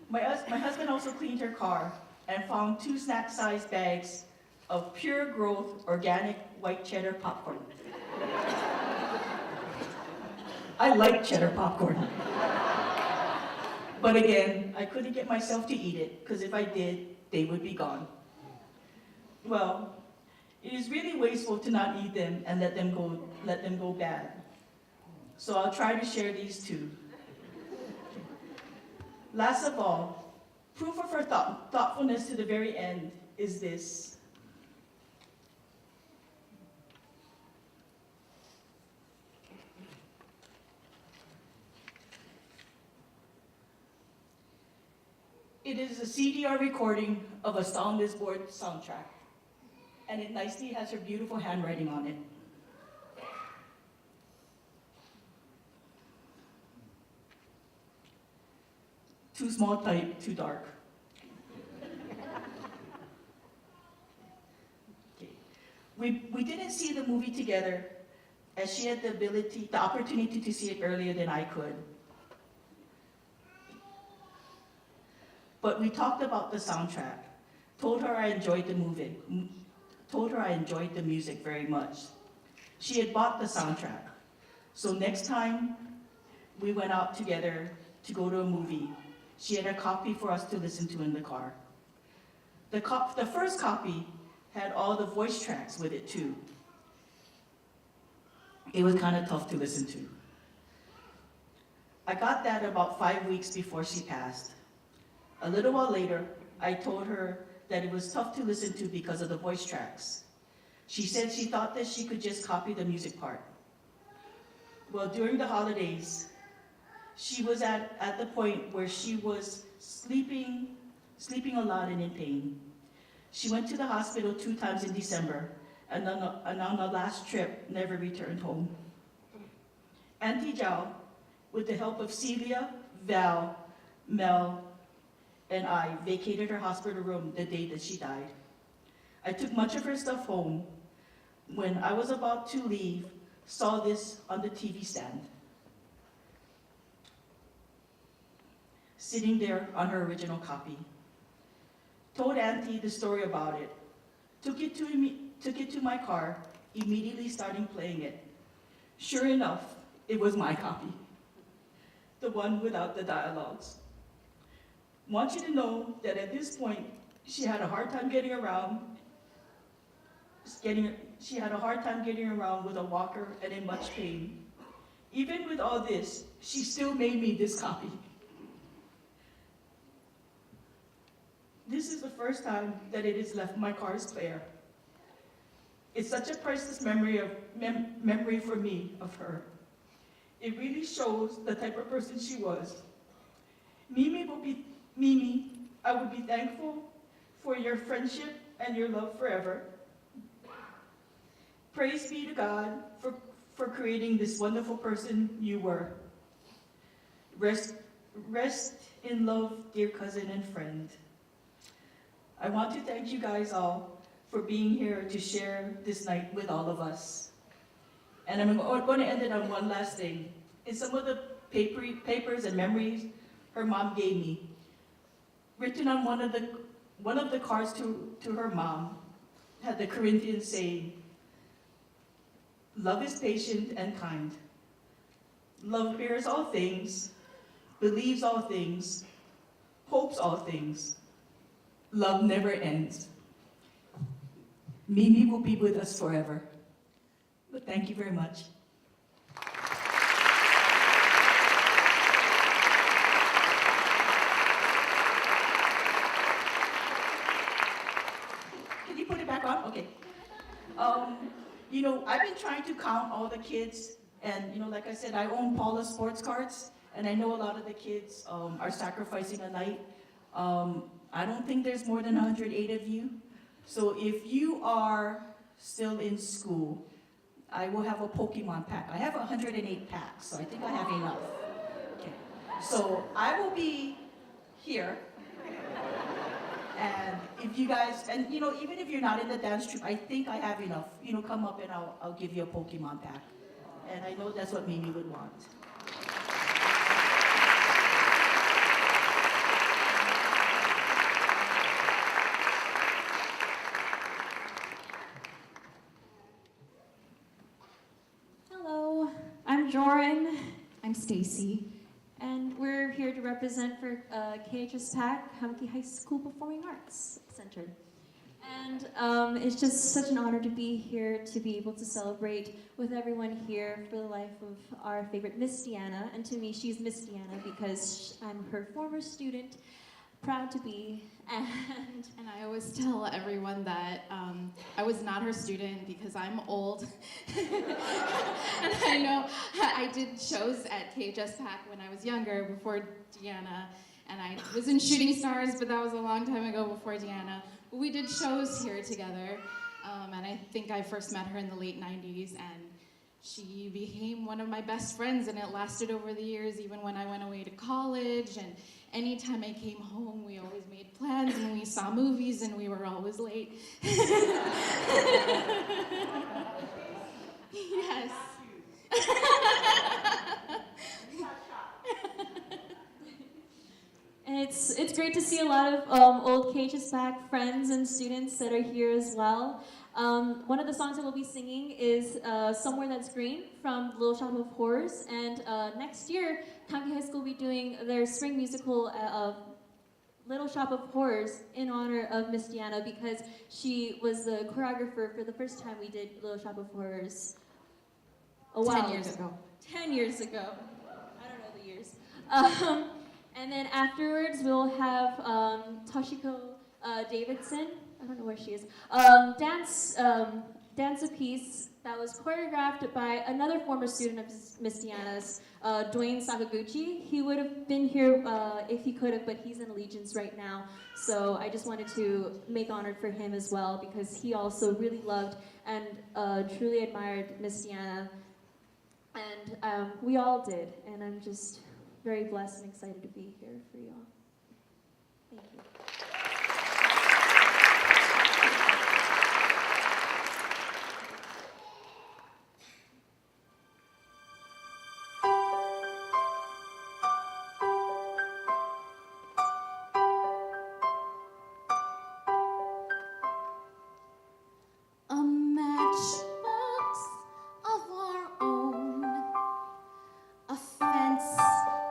Speaker 9: My husband also cleaned her car and found 2 snack-sized bags of pure growth organic white cheddar popcorn. I like cheddar popcorn. But again, I couldn't get myself to eat it, because if I did, they would be gone. Well, it is really wasteful to not eat them and let them go bad. So I'll try to share these too. Last of all, proof of her thoughtfulness to the very end is this. It is a CDR recording of a Sound is Bored soundtrack, and it nicely has her beautiful handwriting on it. Too small type, too dark. Okay. We didn't see the movie together, as she had the opportunity to see it earlier than I could. But we talked about the soundtrack, told her I enjoyed the movie, told her I enjoyed the music very much. She had bought the soundtrack, so next time we went out together to go to a movie, she had a copy for us to listen to in the car. The first copy had all the voice tracks with it too. It was kind of tough to listen to. I got that about 5 weeks before she passed. A little while later, I told her that it was tough to listen to because of the voice tracks. She said she thought that she could just copy the music part. Well, during the holidays, she was at the point where she was sleeping a lot and in pain. She went to the hospital 2 times in December, and on the last trip, never returned home. Auntie Zhao, with the help of Celia, Val, Mel, and I vacated her hospital room the day that she died. I took much of her stuff home. When I was about to leave, saw this on the TV stand, sitting there on her original copy. Told Auntie the story about it. Took it to my car, immediately starting playing it. Sure enough, it was my copy, the one without the dialogues. Want you to know that at this point, she had a hard time getting around. She had a hard time getting around with a walker and in much pain. Even with all this, she still made me this copy. This is the first time that it has left my car's player. It's such a priceless memory for me of her. It really shows the type of person she was. Mimi, I would be thankful for your friendship and your love forever. Praise be to God for creating this wonderful person you were. Rest in love, dear cousin and friend. I want to thank you guys all for being here to share this night with all of us. And I'm going to end it on one last thing. In some of the papers and memories her mom gave me, written on one of the cards to her mom, had the Corinthians saying, "Love is patient and kind. Love bears all things, believes all things, hopes all things. Love never ends." Mimi will be with us forever. But thank you very much. Can you put it back on? Okay. You know, I've been trying to count all the kids, and you know, like I said, I own Paula sports cards, and I know a lot of the kids are sacrificing a night. I don't think there's more than 108 of you. So if you are still in school, I will have a Pokemon pack. I have 108 packs, so I think I have enough. Okay. So I will be here. And if you guys, and you know, even if you're not in the dance troupe, I think I have enough. You know, come up and I'll give you a Pokemon pack. And I know that's what Mimi would want.
Speaker 10: Hello, I'm Joran. I'm Stacy, and we're here to represent for KHS PAC, Hamki High School Performing Arts Center. And it's just such an honor to be here, to be able to celebrate with everyone here for the life of our favorite Miss Deanna. And to me, she's Miss Deanna because I'm her former student, proud to be.
Speaker 11: And I always tell everyone that I was not her student because I'm old. And I know I did shows at KHS PAC when I was younger, before Deanna. And I was in Shooting Stars, but that was a long time ago before Deanna. But we did shows here together. And I think I first met her in the late 90s. And she became one of my best friends, and it lasted over the years, even when I went away to college. And anytime I came home, we always made plans, and we saw movies, and we were always late. Yes.
Speaker 10: And it's great to see a lot of old KHS PAC friends and students that are here as well. One of the songs that we'll be singing is Somewhere That's Green from Little Shop of Horrors. And next year, County High School will be doing their spring musical of Little Shop of Horrors in honor of Miss Deanna, because she was the choreographer for the first time we did Little Shop of Horrors a while
Speaker 11: 10 years ago.
Speaker 10: 10 years ago. I don't know the years. And then afterwards, we'll have Toshiko Davidson, I don't know where she is, dance a piece that was choreographed by another former student of Miss Deanna's, Dwayne Sakaguchi. He would have been here if he could have, but he's in Allegiance right now. So I just wanted to make honor for him as well, because he also really loved and truly admired Miss Deanna. And we all did, and I'm just very blessed and excited to be here for you all. Thank you.
Speaker 11: A matchbox of our own, a fence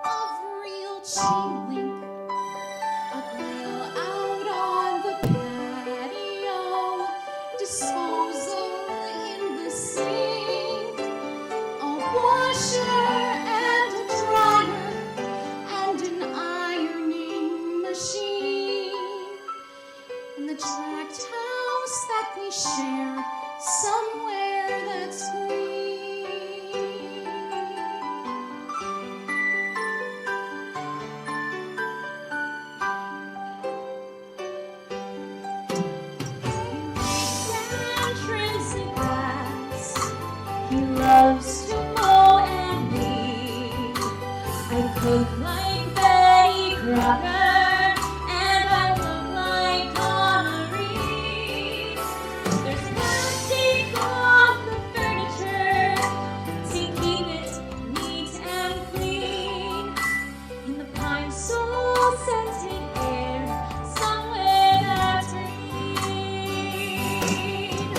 Speaker 11: of real chain link, a grill out on the patio, disposal in the sink, a washer and a dryer, and an ironing machine, and the tract house that we share somewhere that's green. Great-grand trims and glass,
Speaker 5: look like Betty Crocker, and I look like Donna Reed. There's plastic on the furniture to keep it neat and clean. In the pine sol scented air, somewhere that's green.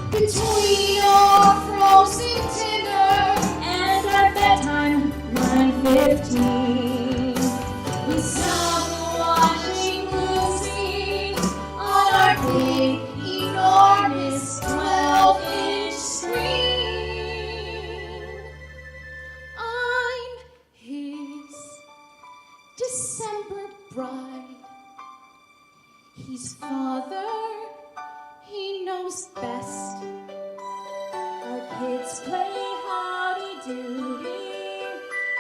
Speaker 5: Between our frozen dinner and our bedtime 9:15, we stop watching Lucy on our big, enormous 12-inch screen. I'm his December bride. He's father, he knows best. Our kids play howdy-doody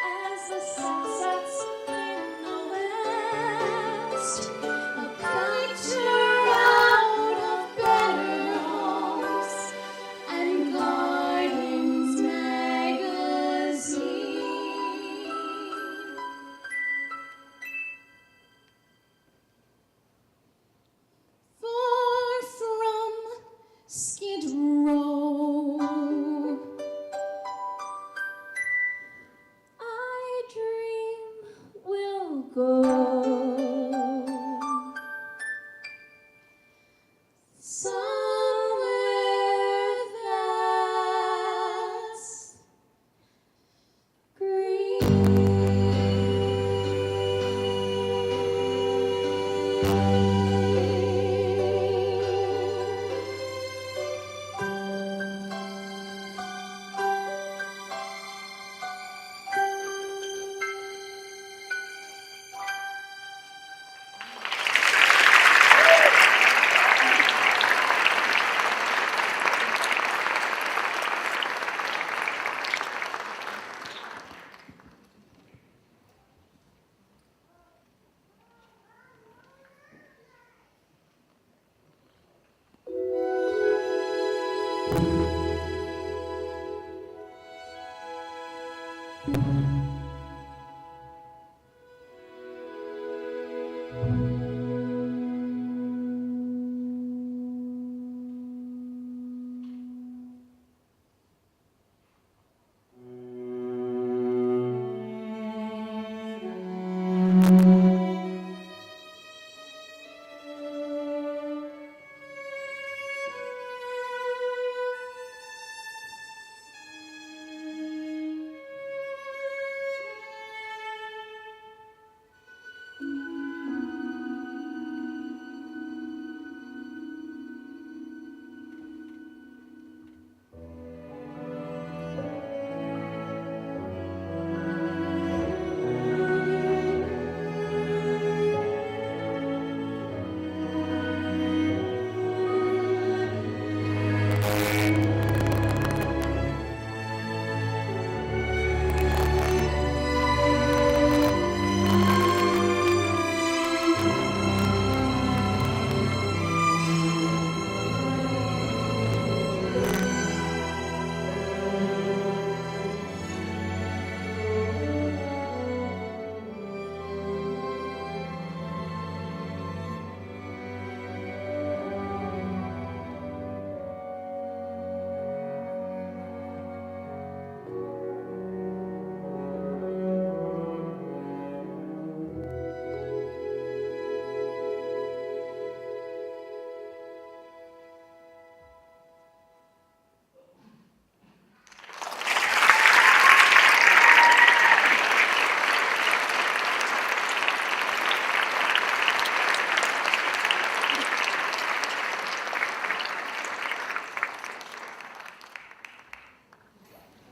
Speaker 5: as the sun sets in the west. A picture out of Better Homes and Gardens magazine. Far from Skid Row, I dream we'll go somewhere that's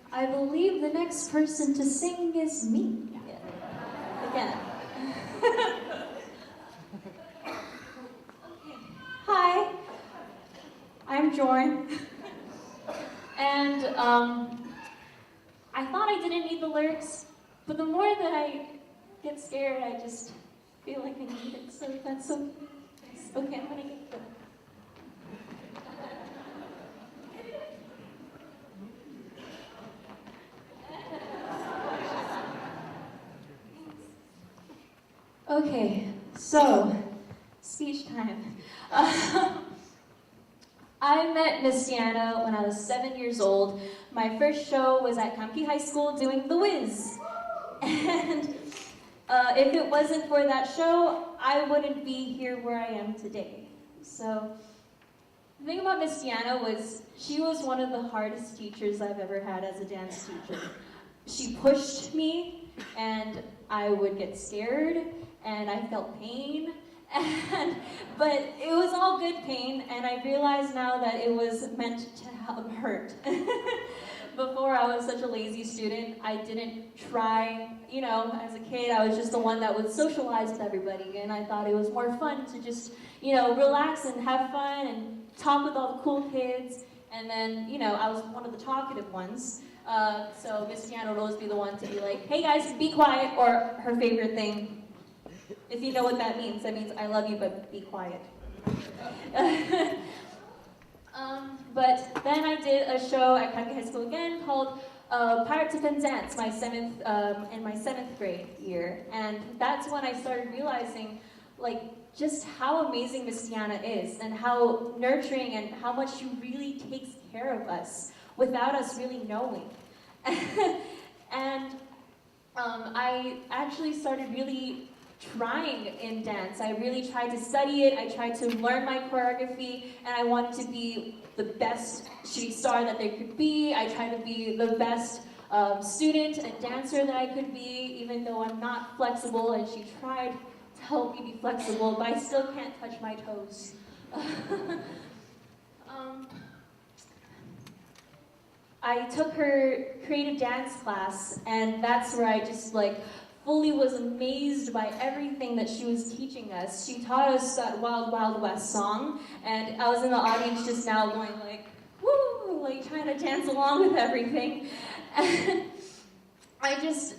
Speaker 5: I believe the next person to sing is me. Again. Hi, I'm Jorn. And I thought I didn't need the lyrics, but the more that I get scared, I just feel like I need it. So that's okay. Okay, I'm gonna get the.
Speaker 10: Okay, so speech time. I met Miss Deanna when I was 7 years old. My first show was at Kamki High School doing The Wiz. And if it wasn't for that show, I wouldn't be here where I am today. So the thing about Miss Deanna was she was one of the hardest teachers I've ever had as a dance teacher. She pushed me, and I would get scared, and I felt pain. But it was all good pain, and I realize now that it was meant to hurt. Before, I was such a lazy student. I didn't try, as a kid, I was just the one that would socialize with everybody, and I thought it was more fun to just, relax and have fun and talk with all the cool kids. And then, I was one of the talkative ones. So Miss Deanna would always be the one to be like, hey guys, be quiet, or her favorite thing. If you know what that means I love you, but be quiet. But then I did a show at Kamki High School again called Pirates of Penzance, in my seventh grade year. And that's when I started realizing, just how amazing Miss Deanna is, and how nurturing, and how much she really takes care of us without us really knowing. And I actually started really trying in dance. I really tried to study it. I tried to learn my choreography, and I wanted to be the best shooting star that there could be. I tried to be the best student and dancer that I could be, even though I'm not flexible, and she tried to help me be flexible, but I still can't touch my toes. I took her creative dance class, and that's where I just fully was amazed by everything that she was teaching us. She taught us that Wild Wild West song, and I was in the audience just now going woo, trying to dance along with everything. And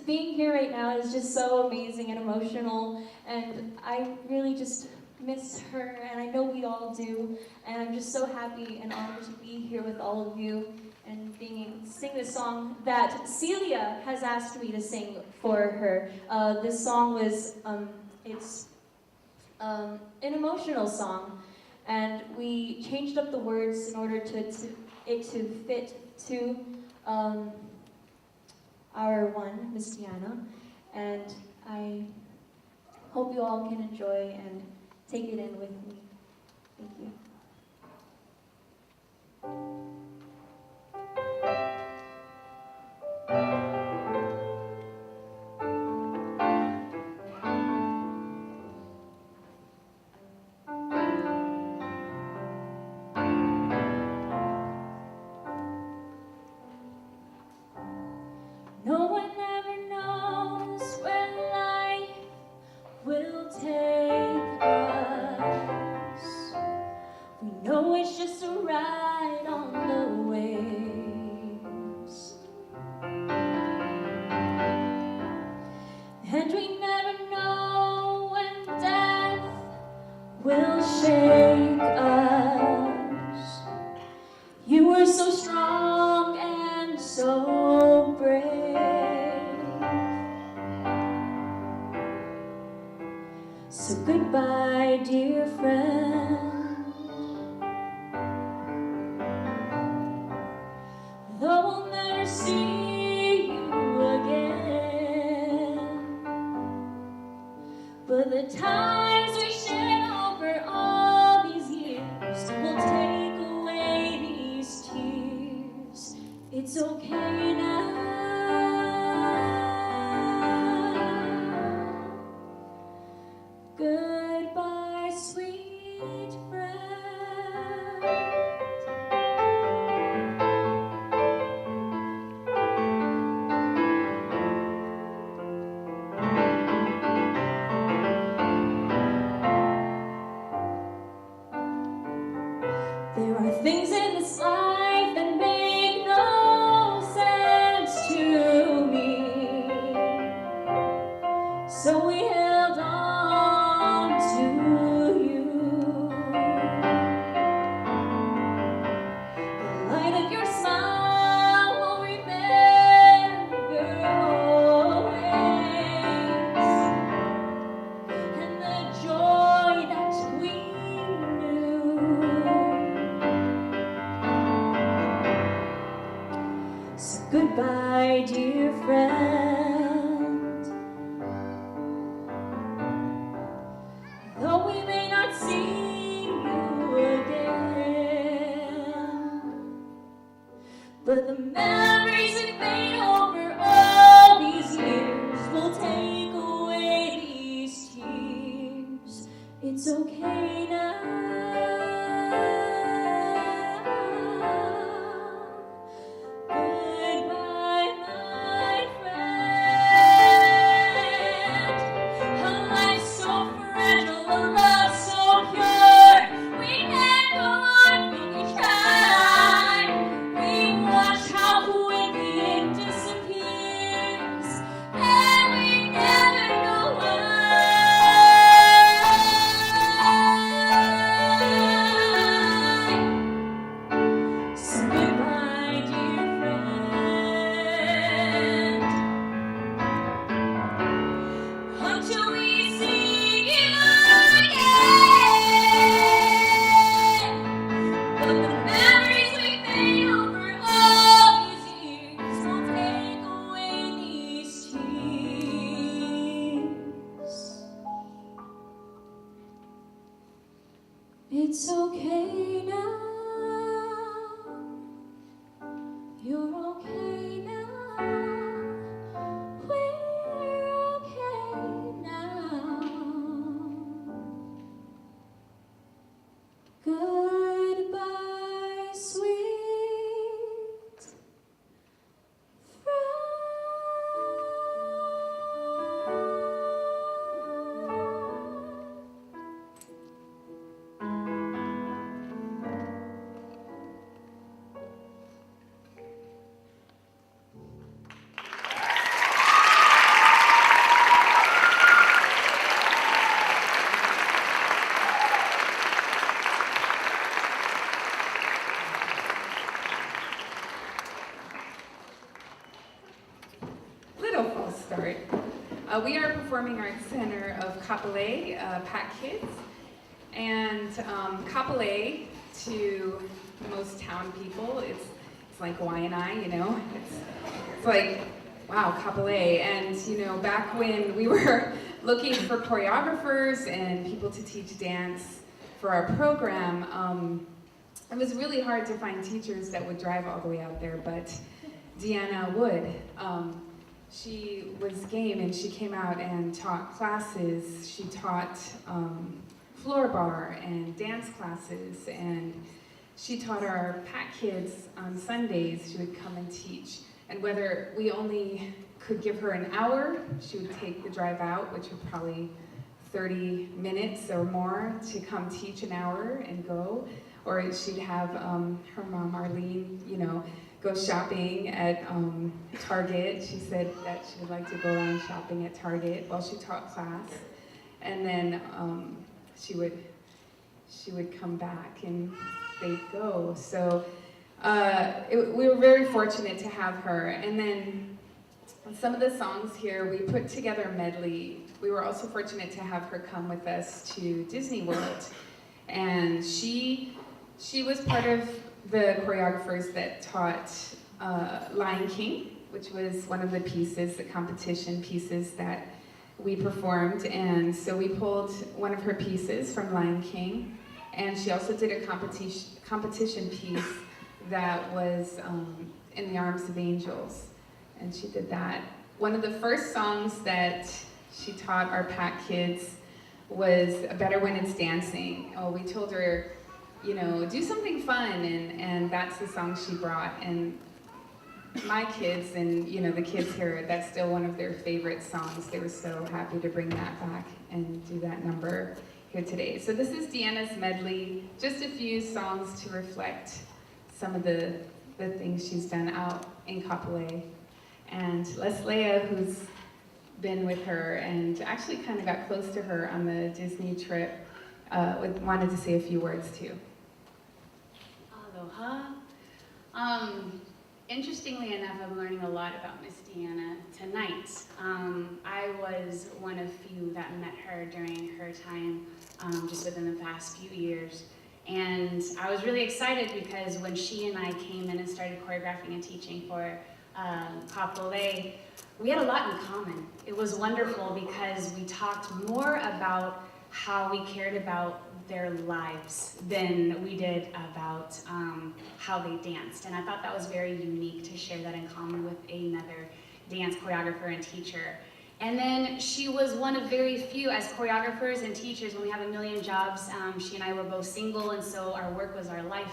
Speaker 10: being here right now is just so amazing and emotional, and I really just miss her, and I know we all do, and I'm just so happy and honored to be here with all of you and being able to sing this song that Celia has asked me to sing for her. This song was, it's an emotional song, and we changed up the words in order to fit to our one, Miss Deanna, and I hope you all can enjoy and take it in with me. Thank you. No one ever knows where life will take us. We know it's just a ride on the waves. And we never know when death will shake us. You were so strong and so brave. So goodbye, dear friend. Though we'll never see you again, but the times we shared over all these years will take away these tears. It's okay now. Goodbye, sweet friend. There are things in this life that make no sense to me, so we held on to you. The light of your smile will remember always, Goodbye, dear friend. Though we may not see you again, but the memories we made over all these years will take away these tears. It's okay now. Goodbye, my friend. A life so fragile, a love so pure. We can't go on being each kind. We watch how quickly it disappears, and we never know why. So goodbye, dear friend, until we see you again. But the memories we made over all these years will take away these tears. It's okay now. You're okay now. We're okay now. Goodbye, sweet
Speaker 12: Little false start. We are performing our center of Kapolei, Pack Kids. And Kapolei, to most town people, it's like Waianae, you know? It's like, wow, Kapolei. And, you know, back when we were looking for choreographers and people to teach dance for our program, it was really hard to find teachers that would drive all the way out there, but Deanna would. She was game and she came out and taught classes. She taught floor bar and dance classes, and she taught our Pack Kids on Sundays. She would come and teach. And whether we only could give her an hour, she would take the drive out, which was probably 30 minutes or more, to come teach an hour and go. Or she'd have her mom, Arlene, you know, go shopping at Target. She said that she would like to go around shopping at Target while she taught class. And then she would come back and they'd go. So we were very fortunate to have her. And then some of the songs here, we put together a medley. We were also fortunate to have her come with us to Disney World. And she was part of the choreographers that taught Lion King, which was one of the pieces, the competition pieces that we performed. And so we pulled one of her pieces from Lion King, and she also did a competition piece that was In the Arms of Angels, and she did that. One of the first songs that she taught our Pack Kids was Better When It's Dancing. Oh, we told her, you know, do something fun, and that's the song she brought. And my kids and, you know, the kids here, that's still one of their favorite songs. They were so happy to bring that back and do that number here today. So this is Deanna's medley, just a few songs to reflect some of the things she's done out in Kapolei. And Leslea, who's been with her and actually kind of got close to her on the Disney trip, wanted to say a few words too.
Speaker 13: Aloha. Interestingly enough, I'm learning a lot about Miss Deanna tonight. I was one of few that met her during her time just within the past few years. And I was really excited because when she and I came in and started choreographing and teaching for Kapolei, we had a lot in common. It was wonderful because we talked more about how we cared about their lives than we did about how they danced. And I thought that was very unique to share that in common with another dance choreographer and teacher. And then she was one of very few, as choreographers and teachers, when we have a million jobs, she and I were both single, and so our work was our life.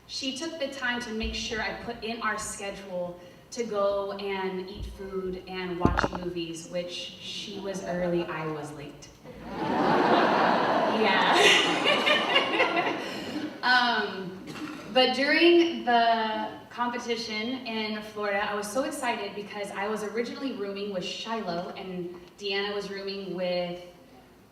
Speaker 13: She took the time to make sure I put in our schedule to go and eat food and watch movies, which she was early, I was late. Yeah. But during the competition in Florida, I was so excited because I was originally rooming with Shiloh and Deanna was rooming with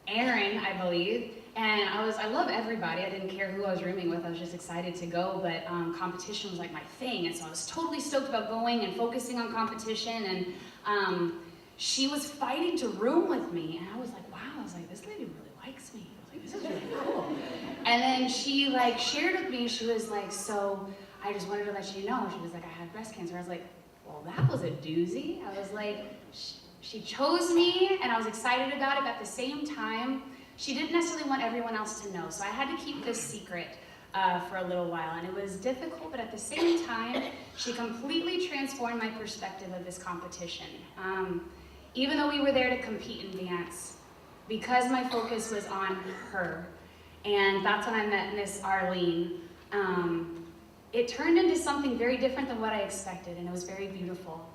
Speaker 13: Aaron, I believe. And I love everybody. I didn't care who I was rooming with. I was just excited to go, but competition was like my thing. And so I was totally stoked about going and focusing on competition. And she was fighting to room with me. And I was like, wow, I was like, this lady really likes me. I was like, this is really cool. And then she like shared with me, she was like, so I just wanted to let you know. She was like, I had breast cancer. I was like, well, that was a doozy. I was like, she chose me and I was excited about it, but at the same time, she didn't necessarily want everyone else to know. So I had to keep this secret for a little while. And it was difficult, but at the same time, she completely transformed my perspective of this competition. Even though we were there to compete in dance, because my focus was on her, and that's when I met Miss Arlene, it turned into something very different than what I expected, and it was very beautiful.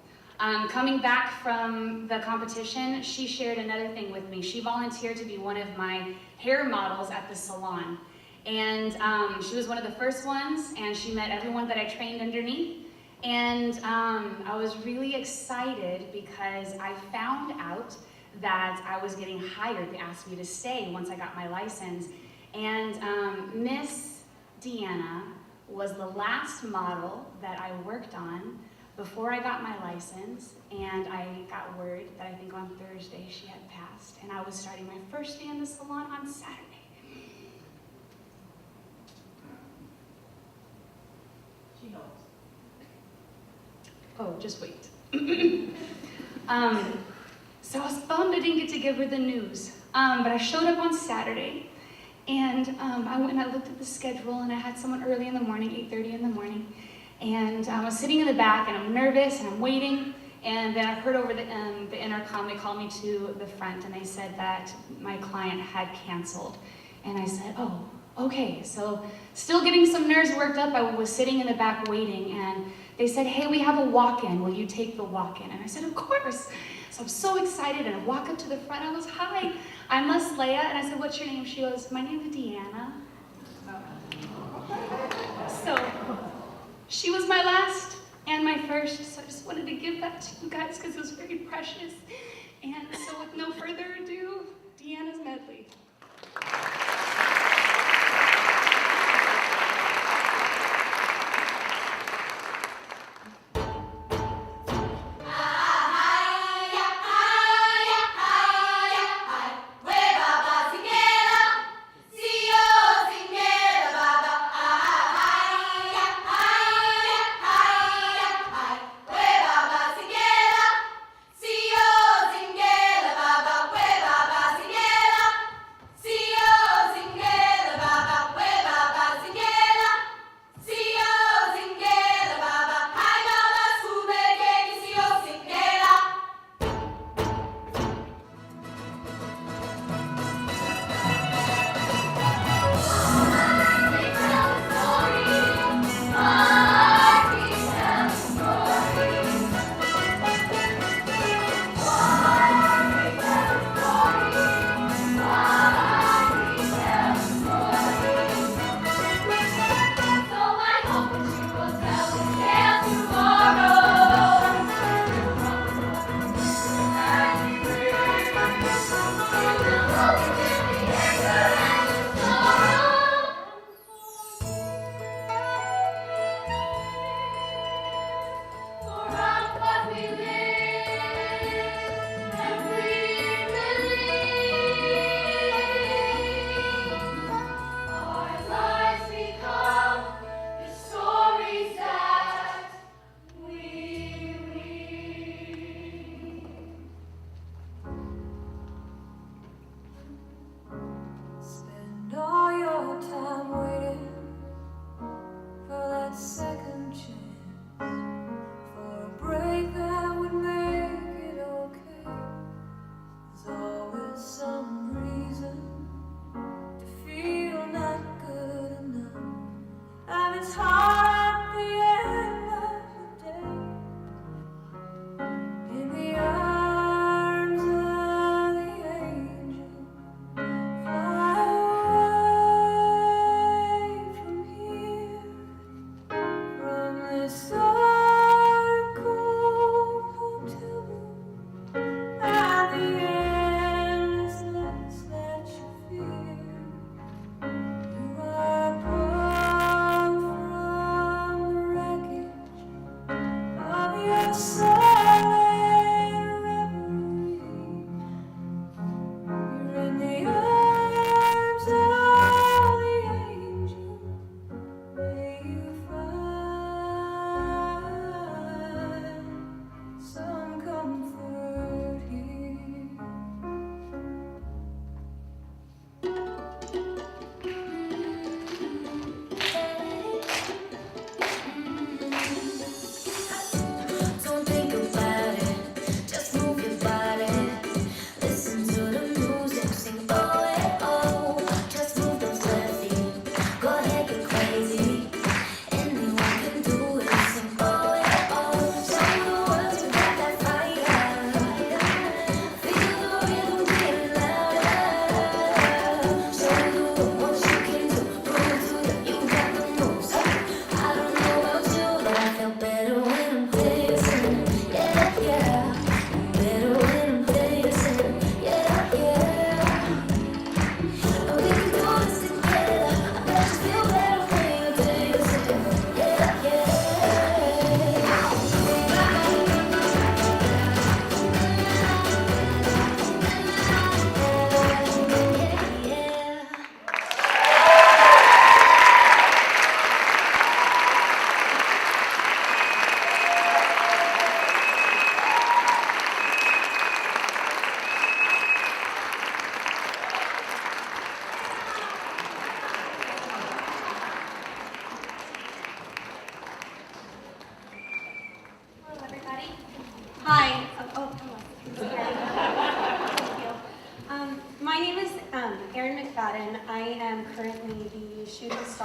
Speaker 13: Coming back from the competition, she shared another thing with me. She volunteered to be one of my hair models at the salon. And she was one of the first ones, and she met everyone that I trained underneath. And I was really excited because I found out that I was getting hired. They asked me to stay once I got my license. And Miss Deanna was the last model that I worked on before I got my license, and I got word that I think on Thursday she had passed, and I was starting my first day in the salon on Saturday.
Speaker 9: She knows.
Speaker 13: Oh, just wait. So I was bummed I didn't get to give her the news, but I showed up on Saturday, and I went and I looked at the schedule, and I had someone early in the morning, 8:30 in the morning, and I was sitting in the back, and I'm nervous, and I'm waiting, and then I heard over the intercom, they called me to the front, and they said that my client had canceled. And I said, oh, okay. So still getting some nerves worked up, I was sitting in the back waiting, and they said, hey, we have a walk-in. Will you take the walk-in? And I said, of course. So I'm so excited, and I walk up to the front, I goes, hi, I'm Les Leia, and I said, what's your name? She goes, my name is Deanna. So she was my last and my first, so I just wanted to give that to you guys because it was very precious. And so with no further ado, Deanna's medley.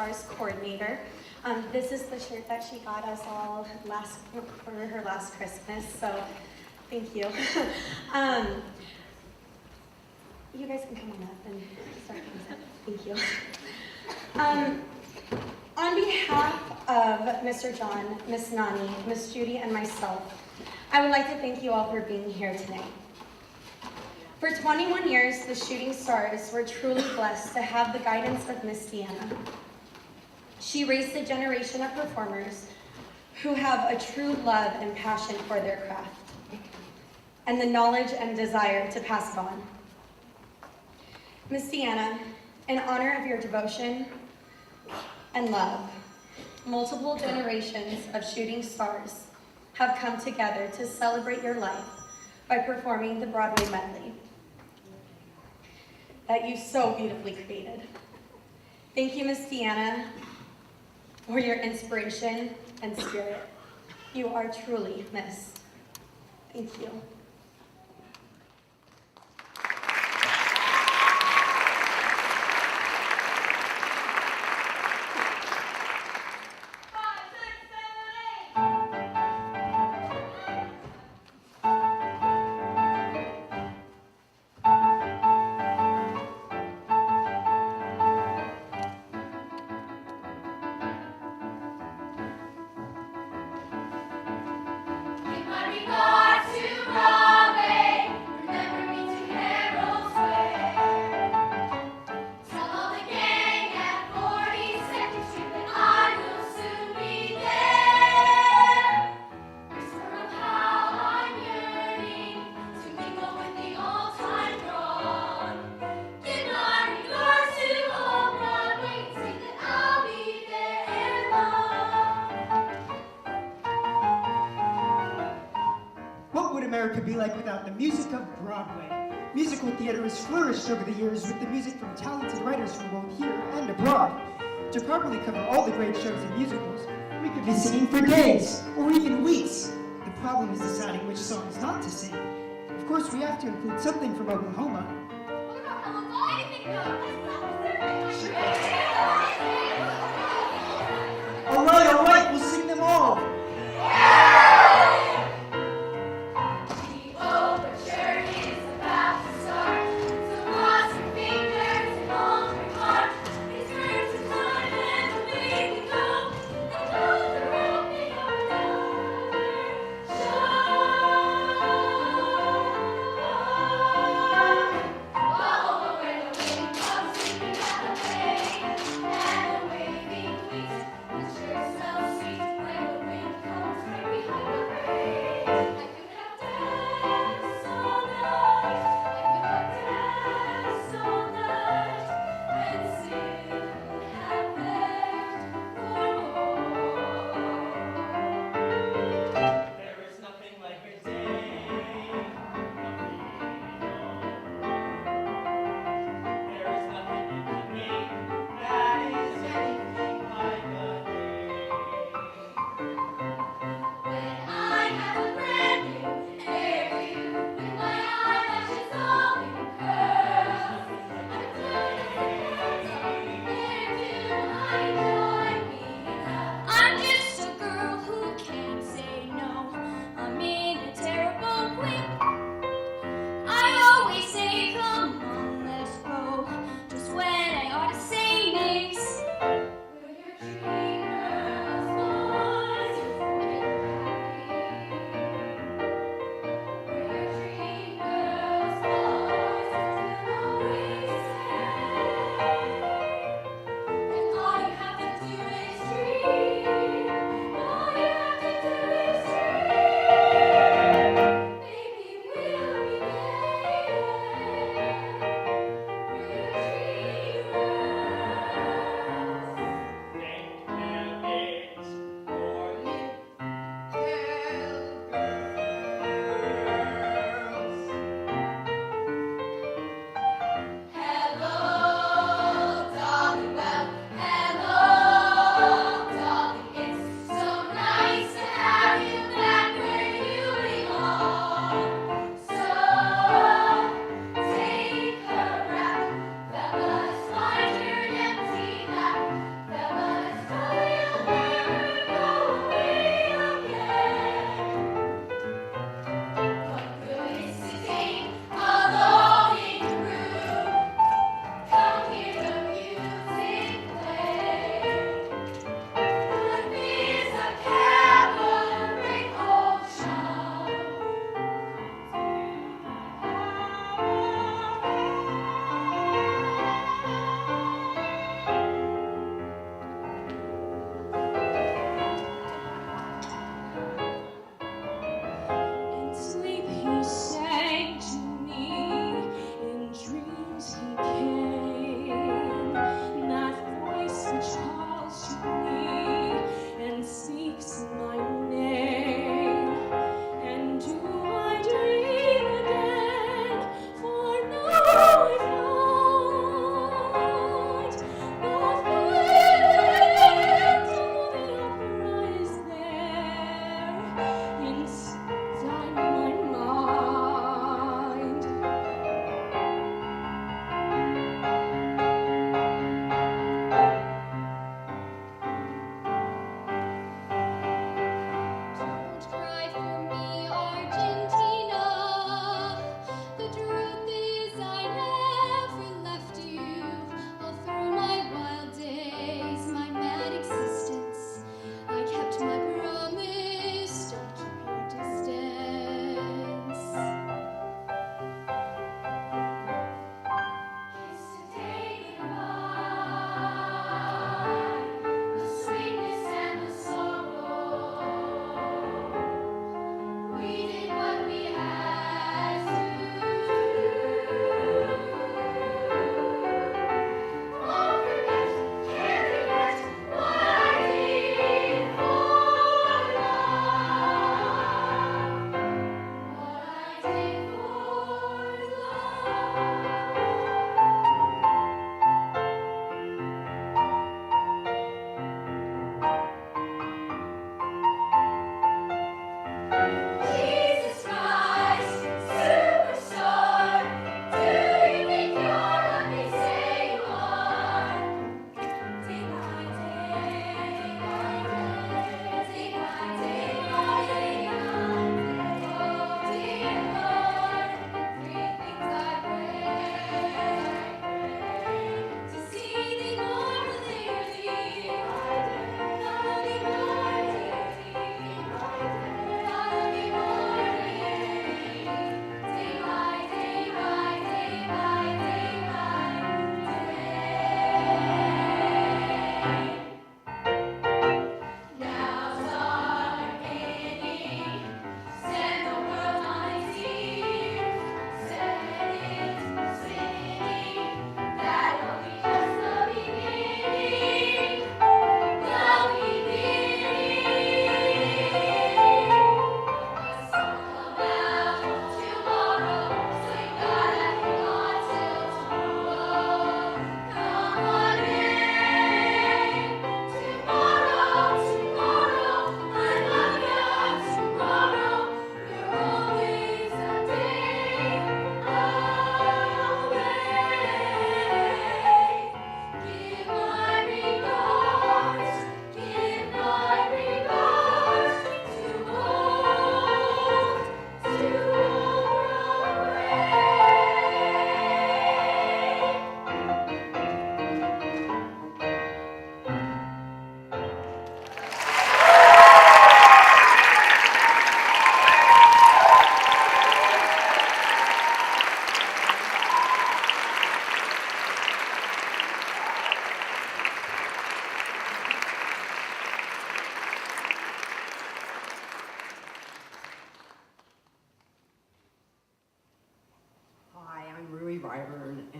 Speaker 14: Stars coordinator. This is the shirt that she got us all for her last Christmas, so thank you. You guys can come on up and start things up. Thank you. On behalf of Mr. John, Miss Nani, Miss Judy, and myself, I would like to thank you all for being here tonight. For 21 years, the Shooting Stars were truly blessed to have the guidance of Miss Deanna. She raised a generation of performers who have a true love and passion for their craft, and the knowledge and desire to pass it on. Miss Deanna, in honor of your devotion and love, multiple generations of Shooting Stars have come together to celebrate your life by performing the Broadway medley that you so beautifully created. Thank you, Miss Deanna, for your inspiration and spirit. You are truly missed. Thank you.
Speaker 15: America be like without the music of Broadway? Musical theater has flourished over the years with the music from talented writers from both here and abroad. To properly cover all the great shows and musicals, we could be singing for days, or even weeks. The problem is deciding which songs not to sing. Of course, we have to include something from Oklahoma. All right, we'll sing them all.
Speaker 16: Follow where the wind comes, singing at the bay.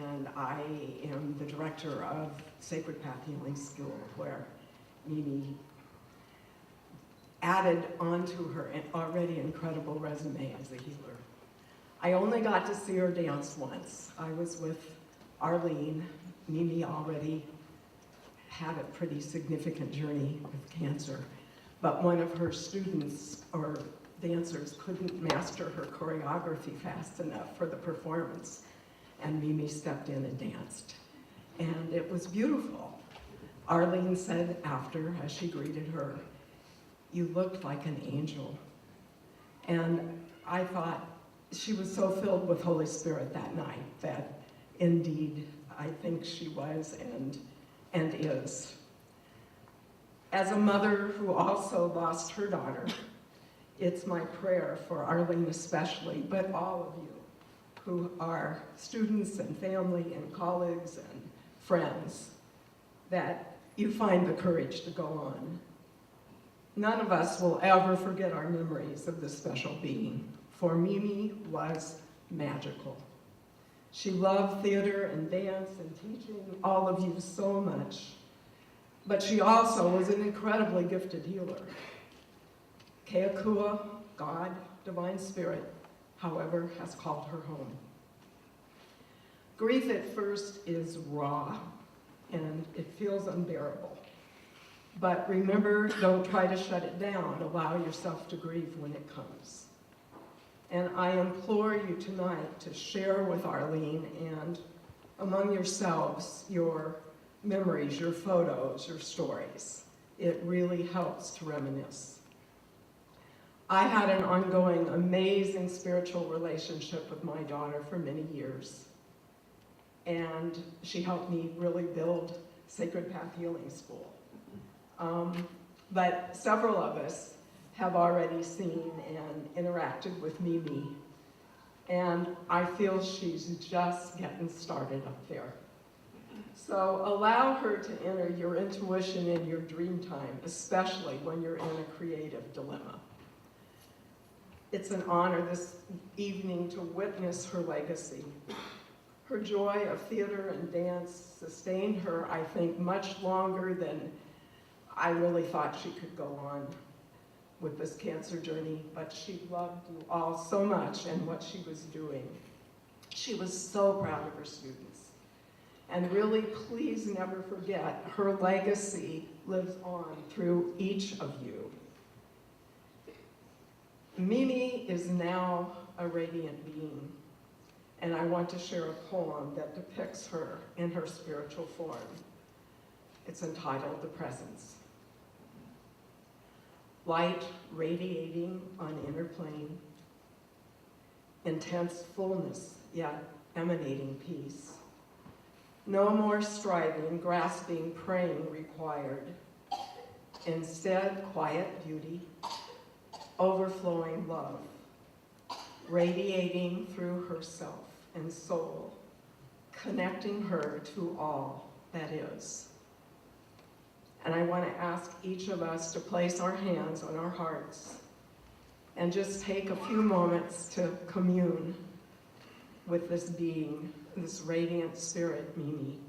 Speaker 16: and I am the director of Sacred Path Healing School, where Mimi added onto her already incredible resume as a healer. I only got to see her dance once. I was with Arlene. Mimi already had a pretty significant journey with cancer, but one of her students or dancers couldn't master her choreography fast enough for the performance, and Mimi stepped in and danced. And it was beautiful. Arlene said after, as she greeted her, "You looked like an angel." And I thought she was so filled with Holy Spirit that night that indeed I think she was and is. As a mother who also lost her daughter, it's my prayer for Arlene especially, but all of you who are students and family and colleagues and friends, that you find the courage to go on. None of us will ever forget our memories of this special being, for Mimi was magical. She loved theater and dance and teaching all of you so much, but she also was an incredibly gifted healer. Keakua, God, Divine Spirit, however, has called her home. Grief at first is raw, and it feels unbearable. But remember, don't try to shut it down. Allow yourself to grieve when it comes. And I implore you tonight to share with Arlene and among yourselves your memories, your photos, your stories. It really helps to reminisce. I had an ongoing, amazing spiritual relationship with my daughter for many years. And she helped me really build Sacred Path Healing School. But several of us have already seen and interacted with Mimi, and I feel she's just getting started up there. So allow her to enter your intuition in your dream time, especially when you're in a creative dilemma. It's an honor this evening to witness her legacy. Her joy of theater and dance sustained her, I think, much longer than I really thought she could go on with this cancer journey, but she loved you all so much and what she was doing. She was so proud of her students. And really, please never forget, her legacy lives on through each of you. Mimi is now a radiant being, and I want to share a poem that depicts her in her spiritual form. It's entitled The Presence. Light radiating on inner plane, intense fullness, yet emanating peace. No more striving, grasping, praying required. Instead, quiet beauty, overflowing love, radiating through herself and soul, connecting her to all that is. And I want to ask each of us to place our hands on our hearts and just take a few moments to commune with this being, this radiant spirit, Mimi.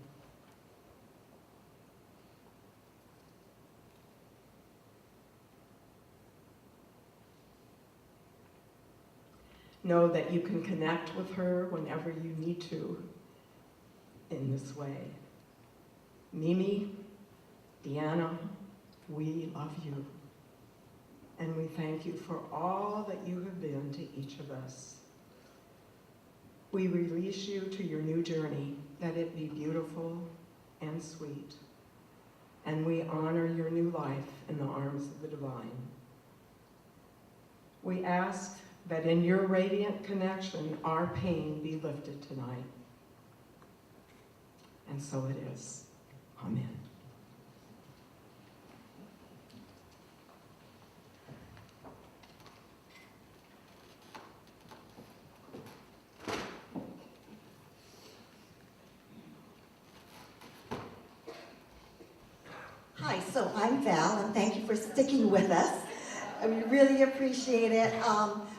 Speaker 16: Know that you can connect with her whenever you need to in this way. Mimi, Deanna, we love you. And we thank you for all that you have been to each of us. We release you to your new journey, that it be beautiful and sweet. And we honor your new life in the arms of the divine. We ask that in your radiant connection, our pain be lifted tonight. And so it is. Amen.
Speaker 2: Hi, so I'm Val, and thank you for sticking with us. We really appreciate it.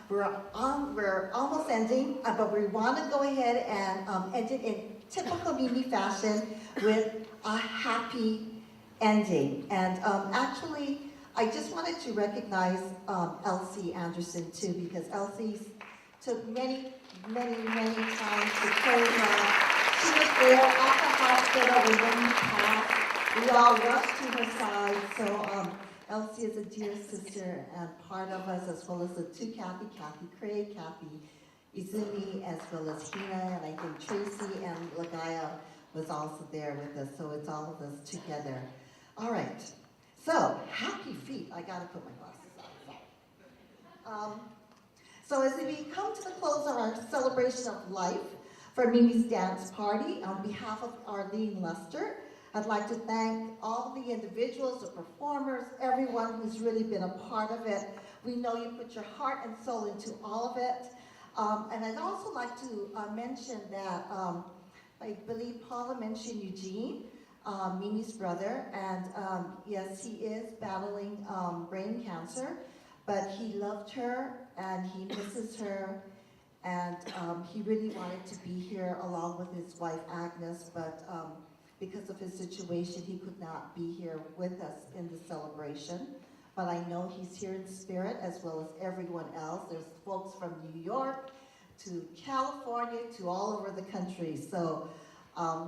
Speaker 2: We're almost ending, but we want to go ahead and end it in typical Mimi fashion with a happy ending. And actually, I just wanted to recognize Elsie Anderson too, because Elsie took many times to choreograph. She was there at the hospital when we passed. We all rushed to her side. So Elsie is a dear sister and part of us, as well as the two Kathy Craig, Kathy Izumi, as well as Hina, and I think Tracy and Lagaya was also there with us. So it's all of us together. All right. So, happy feet. I gotta put my glasses on. So as we come to the close of our celebration of life for Mimi's Dance Party, on behalf of Arlene Lester, I'd like to thank all the individuals, the performers, everyone who's really been a part of it. We know you put your heart and soul into all of it. And I'd also like to mention that I believe Paula mentioned Eugene, Mimi's brother, and yes, he is battling brain cancer, but he loved her and he misses her, and he really wanted to be here along with his wife Agnes, but because of his situation, he could not be here with us in the celebration. But I know he's here in spirit, as well as everyone else. There's folks from New York to California to all over the country. So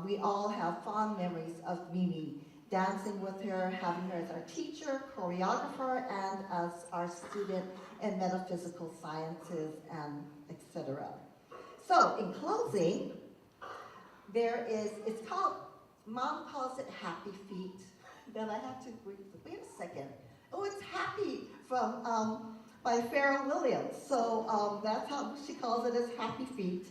Speaker 2: we all have fond memories of Mimi, dancing with her, having her as our teacher, choreographer, and as our student in metaphysical sciences, and etc. So in closing, it's called, Mom calls it Happy Feet. Then I have to, wait a second. Oh, it's Happy from, by Pharrell Williams. So that's how she calls it, as Happy Feet.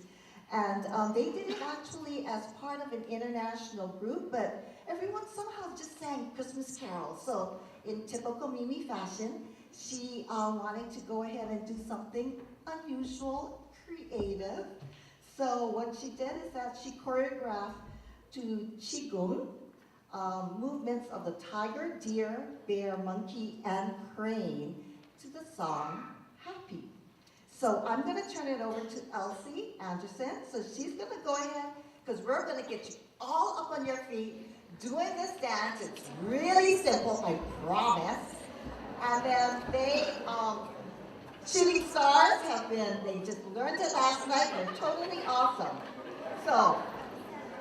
Speaker 2: And they did it actually as part of an international group, but everyone somehow just sang Christmas carols. So in typical Mimi fashion, she wanted to go ahead and do something unusual, creative. So what she did is that she choreographed to Qigong, movements of the tiger, deer, bear, monkey, and crane to the song Happy. So I'm going to turn it over to Elsie Anderson. So she's going to go ahead, because we're going to get you all up on your feet doing this dance. It's really simple, I promise. And then Shooting Stars they just learned it last night. They're totally awesome. So,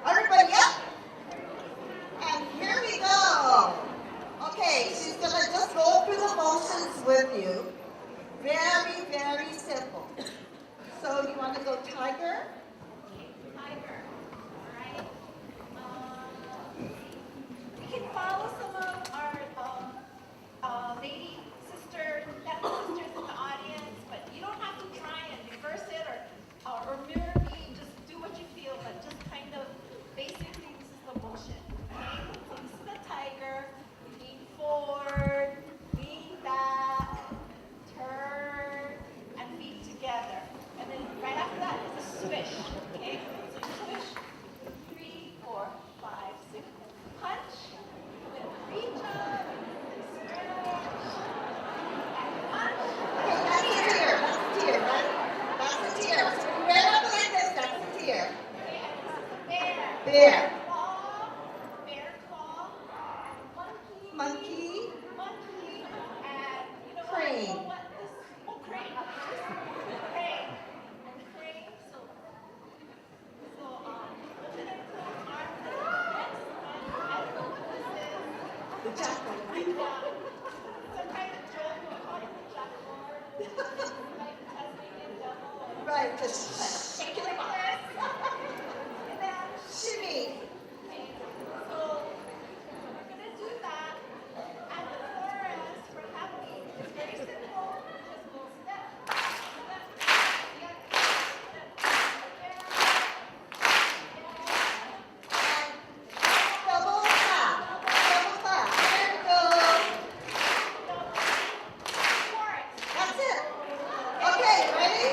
Speaker 2: everybody up? And here we go. Okay, she's going to just go through the motions with you. Very simple. So you want to go tiger?
Speaker 6: Tiger. All right. We can follow some of our lady sisters, Latin sisters in the audience, but you don't have to try and reverse it or mirror me. Just do what you feel, but just kind of basically this is the motion. Okay? So this is the tiger. We lean forward, lean back, turn, and feet together. And then right after that is a swish. Okay? So you swish 3, 4, 5, 6. Punch. Reach up. Stretch. And punch.
Speaker 2: Okay, that's a tear. That's a tear, right? That's a tear. So when you ran up like this, that's a tear.
Speaker 6: Okay, and this is the bear.
Speaker 2: Bear.
Speaker 6: Claw. Bear claw. Monkey.
Speaker 2: Monkey.
Speaker 6: Monkey. And you know
Speaker 2: Crane.
Speaker 6: what? You know what this? Oh, crane. Crane. And crane. So we're gonna close arms and legs. And this is
Speaker 2: The jackal.
Speaker 6: some kind of joke. We call it the jackboard. Like Tasmanian devil.
Speaker 2: Right, just shake it off.
Speaker 6: And then
Speaker 2: Shimmy.
Speaker 6: okay, so we're gonna do that. And the chorus for happy is very simple. Just go step, step, yeah, step,
Speaker 2: Double clap. Double clap. There we go.
Speaker 6: chorus.
Speaker 2: That's it. Okay, ready?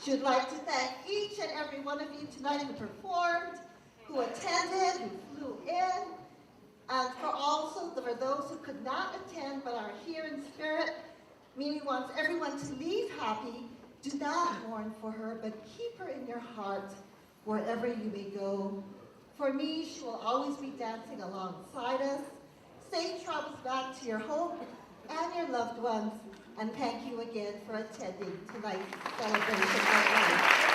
Speaker 2: Should like to thank each and every one of you tonight who performed, who attended, who flew in, and for those who could not attend but are here in spirit. Mimi wants everyone to leave happy. Do not mourn for her, but keep her in your heart wherever you may go. For me, she will always be dancing alongside us. Safe travels back to your home and your loved ones. And thank you again for attending tonight's celebration of life.